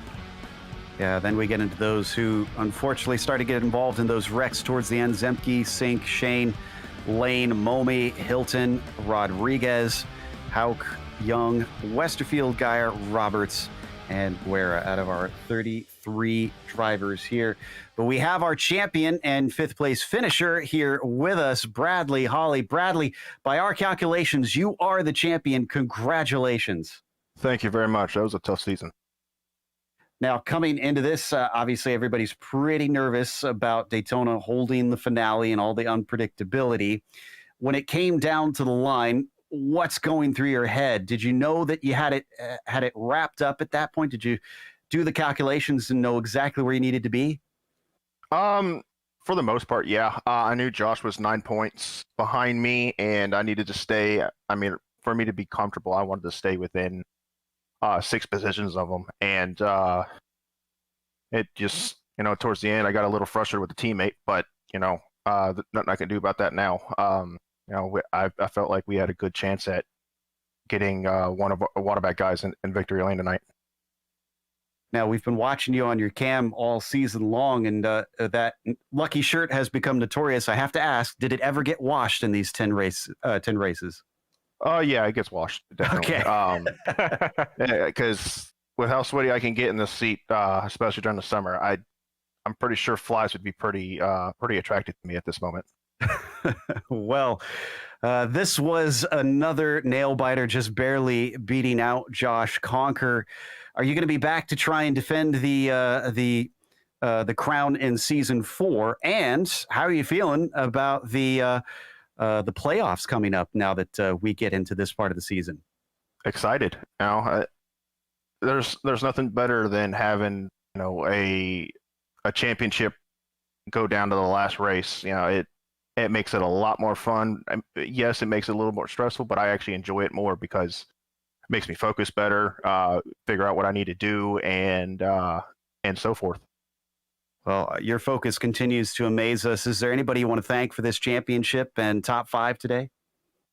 B: Yeah, then we get into those who unfortunately started to get involved in those wrecks towards the end. Zemke, Sink, Shane, Lane, Momi, Hilton, Rodriguez, Hauk, Young, Westerfield, Geyer, Roberts, and Guerra out of our 33 drivers here. But we have our champion and fifth place finisher here with us, Bradley Holly. Bradley, by our calculations, you are the champion. Congratulations.
E: Thank you very much. That was a tough season.
B: Now, coming into this, obviously everybody's pretty nervous about Daytona holding the finale and all the unpredictability. When it came down to the line, what's going through your head? Did you know that you had it wrapped up at that point? Did you do the calculations and know exactly where you needed to be?
E: For the most part, yeah. I knew Josh was 9 points behind me, and I needed to stay. I mean, for me to be comfortable, I wanted to stay within 6 positions of him. And it just, towards the end, I got a little frustrated with the teammate, but, nothing I can do about that now. I felt like we had a good chance at getting one of our Waterback guys in victory lane tonight.
B: Now, we've been watching you on your cam all season long, and that lucky shirt has become notorious. I have to ask, did it ever get washed in these 10 races?
E: Yeah, it gets washed, definitely.
B: Okay.
E: Because with how sweaty I can get in this seat, especially during the summer, I'm pretty sure flies would be pretty attractive to me at this moment.
B: Well, this was another nail biter, just barely beating out Josh Conker. Are you going to be back to try and defend the crown in season 4? And how are you feeling about the playoffs coming up now that we get into this part of the season?
E: Excited. There's nothing better than having a championship go down to the last race. It makes it a lot more fun. Yes, it makes it a little more stressful, but I actually enjoy it more because it makes me focus better, figure out what I need to do, and so forth.
B: Well, your focus continues to amaze us. Is there anybody you want to thank for this championship and top 5 today?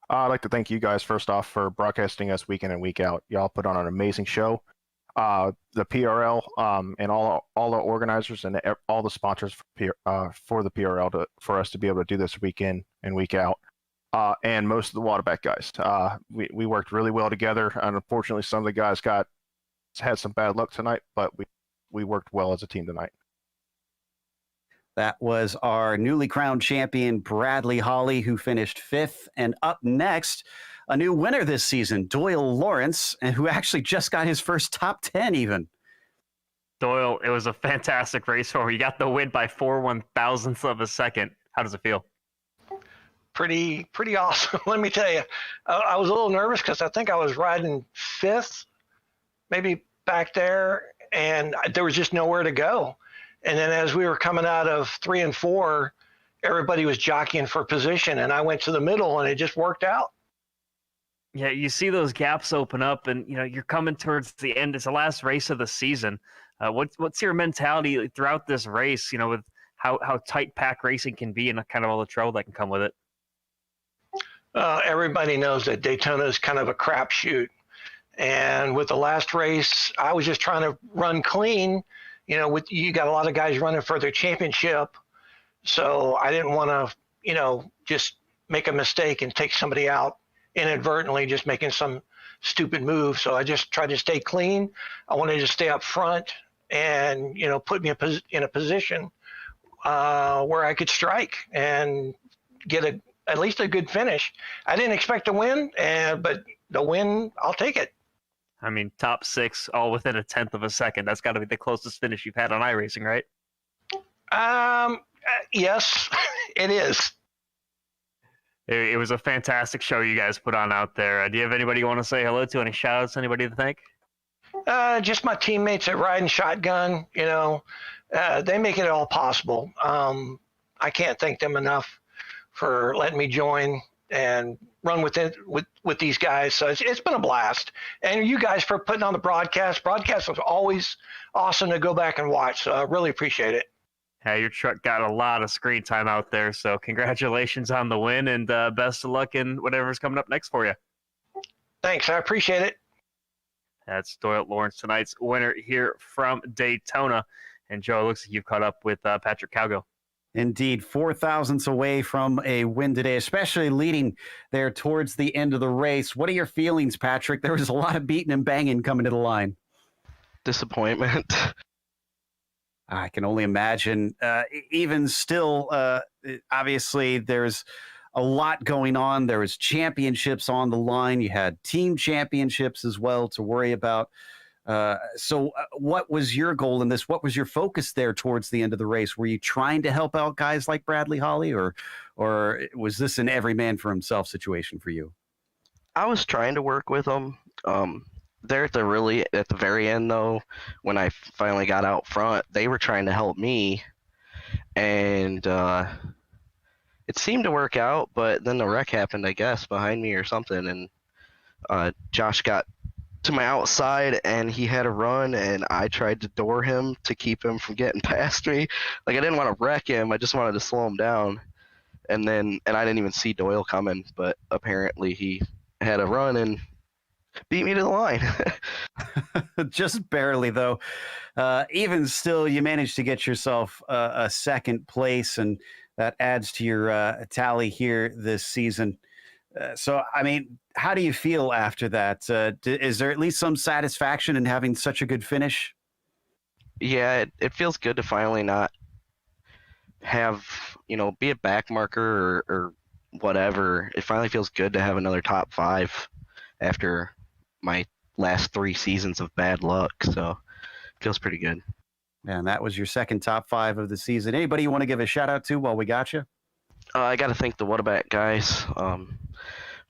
E: I'd like to thank you guys first off for broadcasting us week in and week out. Y'all put on an amazing show. The PRL and all the organizers and all the sponsors for the PRL for us to be able to do this week in and week out, and most of the Waterback guys. We worked really well together, and unfortunately some of the guys had some bad luck tonight, but we worked well as a team tonight.
B: That was our newly crowned champion, Bradley Holly, who finished 5th. And up next, a new winner this season, Doyle Lawrence, and who actually just got his first top 10 even.
D: Doyle, it was a fantastic race for him. You got the win by 4/1000ths of a second. How does it feel?
F: Pretty awesome. Let me tell you, I was a little nervous because I think I was riding 5th, maybe back there, and there was just nowhere to go. And then as we were coming out of 3 and 4, everybody was jockeying for position, and I went to the middle, and it just worked out.
D: Yeah, you see those gaps open up, and you're coming towards the end. It's the last race of the season. What's your mentality throughout this race? With how tight pack racing can be and kind of all the trouble that can come with it.
F: Everybody knows that Daytona is kind of a crapshoot, and with the last race, I was just trying to run clean. You got a lot of guys running for their championship, so I didn't want to, just make a mistake and take somebody out inadvertently, just making some stupid move. So I just tried to stay clean. I wanted to stay up front and, put me in a position where I could strike and get at least a good finish. I didn't expect to win, but the win, I'll take it.
D: I mean, top 6, all within 1/10 of a second. That's got to be the closest finish you've had on iRacing, right?
F: Yes, it is.
D: It was a fantastic show you guys put on out there. Do you have anybody you want to say hello to? Any shout-outs? Anybody to thank?
F: Just my teammates at Riding Shotgun. They make it all possible. I can't thank them enough for letting me join and run with these guys. So it's been a blast. And you guys for putting on the broadcast. Broadcast was always awesome to go back and watch. So I really appreciate it.
D: Hey, your truck got a lot of screen time out there. So congratulations on the win, and best of luck in whatever's coming up next for you.
F: Thanks. I appreciate it.
D: That's Doyle Lawrence, tonight's winner here from Daytona. And Joe, it looks like you've caught up with Patrick Calgo.
B: Indeed, 4,000ths away from a win today, especially leading there towards the end of the race. What are your feelings, Patrick? There was a lot of beating and banging coming to the line.
G: disappointment.
B: I can only imagine. Even still, obviously, there's a lot going on. There was championships on the line. You had team championships as well to worry about. So what was your goal in this? What was your focus there towards the end of the race? Were you trying to help out guys like Bradley Holly, or was this an every man for himself situation for you?
G: I was trying to work with them. There at the very end though, when I finally got out front, they were trying to help me, and it seemed to work out. But then the wreck happened, I guess, behind me or something, and Josh got to my outside and he had a run, and I tried to door him to keep him from getting past me. Like, I didn't want to wreck him, I just wanted to slow him down. And I didn't even see Doyle coming, but apparently he had a run and beat me to the line.
B: Just barely, though. Even still, you managed to get yourself a second place, and that adds to your tally here this season. So, I mean, how do you feel after that? Is there at least some satisfaction in having such a good finish?
G: Yeah, it feels good to finally not have, be a back marker or whatever. It finally feels good to have another top 5 after my last 3 seasons of bad luck. So it feels pretty good.
B: And that was your second top 5 of the season. Anybody you want to give a shout out to while we got you?
G: I got to thank the Whataback guys.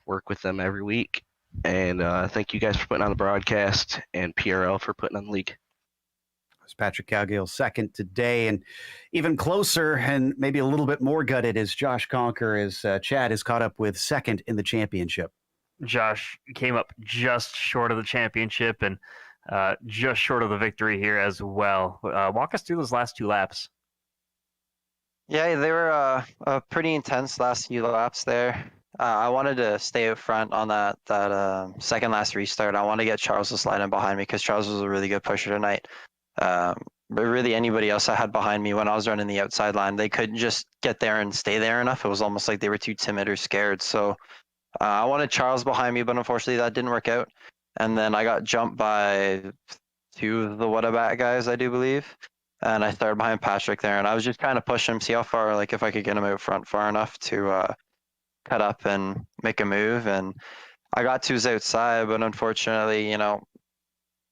G: Work with them every week. And thank you guys for putting on the broadcast, and PRL for putting on the league.
B: It's Patrick Cowgill second today, and even closer and maybe a little bit more gutted is Josh Conker, as Chad is caught up with second in the championship.
D: Josh came up just short of the championship and just short of the victory here as well. Walk us through those last 2 laps.
H: Yeah, they were pretty intense last few laps there. I wanted to stay up front on that second last restart. I wanted to get Charles to slide in behind me because Charles was a really good pusher tonight. But really anybody else I had behind me when I was running the outside line, they couldn't just get there and stay there enough. It was almost like they were too timid or scared. So I wanted Charles behind me, but unfortunately that didn't work out. And then I got jumped by 2 of the Whataback guys, I do believe. And I started behind Patrick there, and I was just trying to push him, see how far, like if I could get him out front far enough to cut up and make a move. And I got to his outside, but unfortunately,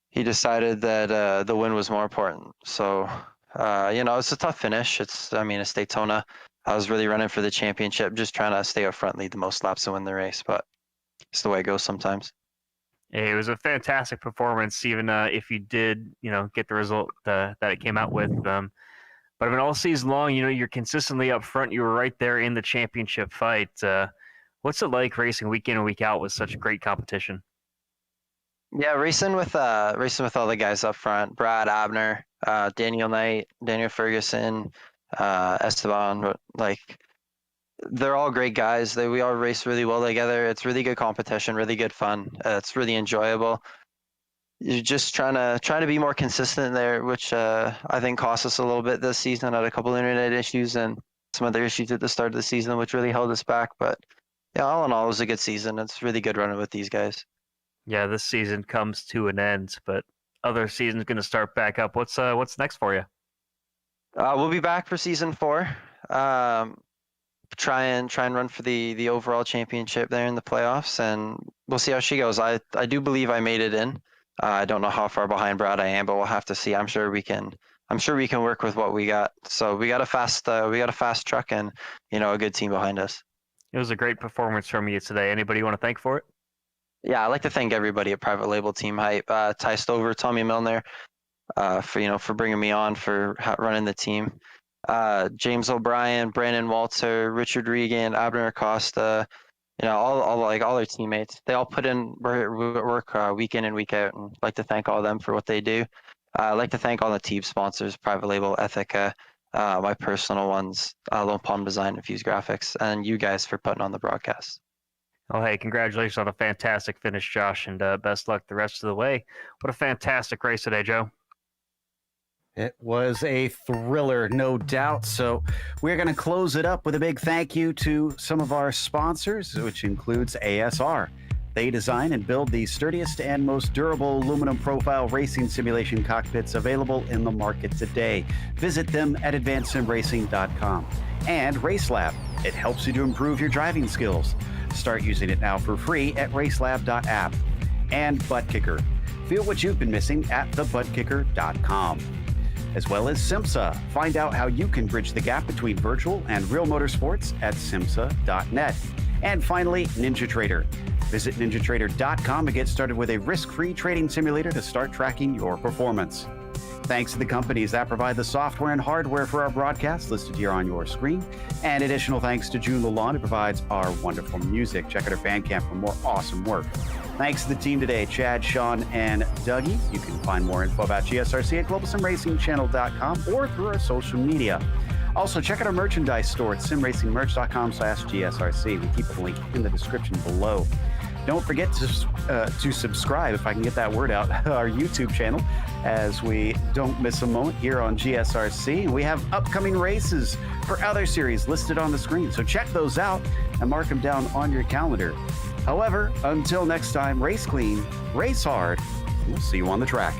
H: he decided that the win was more important. So, it's a tough finish. It's Daytona. I was really running for the championship, just trying to stay up front, lead the most laps and win the race, but it's the way it goes sometimes.
D: It was a fantastic performance, even if you did, get the result that it came out with. But I mean, all season long, you're consistently up front. You were right there in the championship fight. What's it like racing week in and week out with such great competition?
H: Yeah, racing with all the guys up front: Brad Abner, Daniel Knight, Daniel Ferguson, Esteban. They're all great guys. We all race really well together. It's really good competition, really good fun. It's really enjoyable. You're just trying to be more consistent there, which I think cost us a little bit this season. Had a couple internet issues and some other issues at the start of the season, which really held us back. But yeah, all in all, it was a good season. It's really good running with these guys. Yeah, this season comes to an end, but other season's going to start back up. What's next for you? We'll be back for season 4. Try and run for the overall championship there in the playoffs, and we'll see how she goes. I do believe I made it in. I don't know how far behind Brad I am, but we'll have to see. I'm sure we can work with what we got. So we got a fast truck and a good team behind us. It was a great performance from you today. Anybody you want to thank for it? Yeah, I'd like to thank everybody at Private Label Team Hype, Ty Stover, Tommy Milner, for bringing me on, for running the team. James O'Brien, Brandon Walter, Richard Regan, Abner Acosta, all our teammates. They all put in work week in and week out, and I'd like to thank all of them for what they do. I'd like to thank all the team sponsors: Private Label, Ethica, my personal ones, Lone Palm Design and Fuse Graphics, and you guys for putting on the broadcast. Oh, hey, congratulations on a fantastic finish, Josh, and best luck the rest of the way. What a fantastic race today, Joe.
B: It was a thriller, no doubt. So we're going to close it up with a big thank you to some of our sponsors, which includes ASR,
C: They design and build the sturdiest and most durable aluminum profile racing simulation cockpits available in the market today. Visit them at advancedsimracing.com. And RaceLab, it helps you to improve your driving skills. Start using it now for free at RaceLab Apps. And ButtKicker, feel what you've been missing at thebutkicker.com. As well as SimMSA, find out how you can bridge the gap between virtual and real motorsports at SimMSA.net. And finally, NinjaTrader. Visit ninjatrader.com and get started with a risk-free trading simulator to start tracking your performance. Thanks to the companies that provide the software and hardware for our broadcast listed here on your screen. And additional thanks to June Lalonde, who provides our wonderful music. Check out her Bandcamp for more awesome work. Thanks to the team today, Chad, Sean, and Dougie. You can find more info about GSRC at globalsimracingchannel.com or through our social media. Also, check out our merchandise store at simracingmerch.com/GSRC. We keep a link in the description below. Don't forget to subscribe, if I can get that word out, our YouTube channel, as we don't miss a moment here on GSRC. We have upcoming races for other series listed on the screen, so check those out and mark them down on your calendar. However, until next time, race clean, race hard, and we'll see you on the track.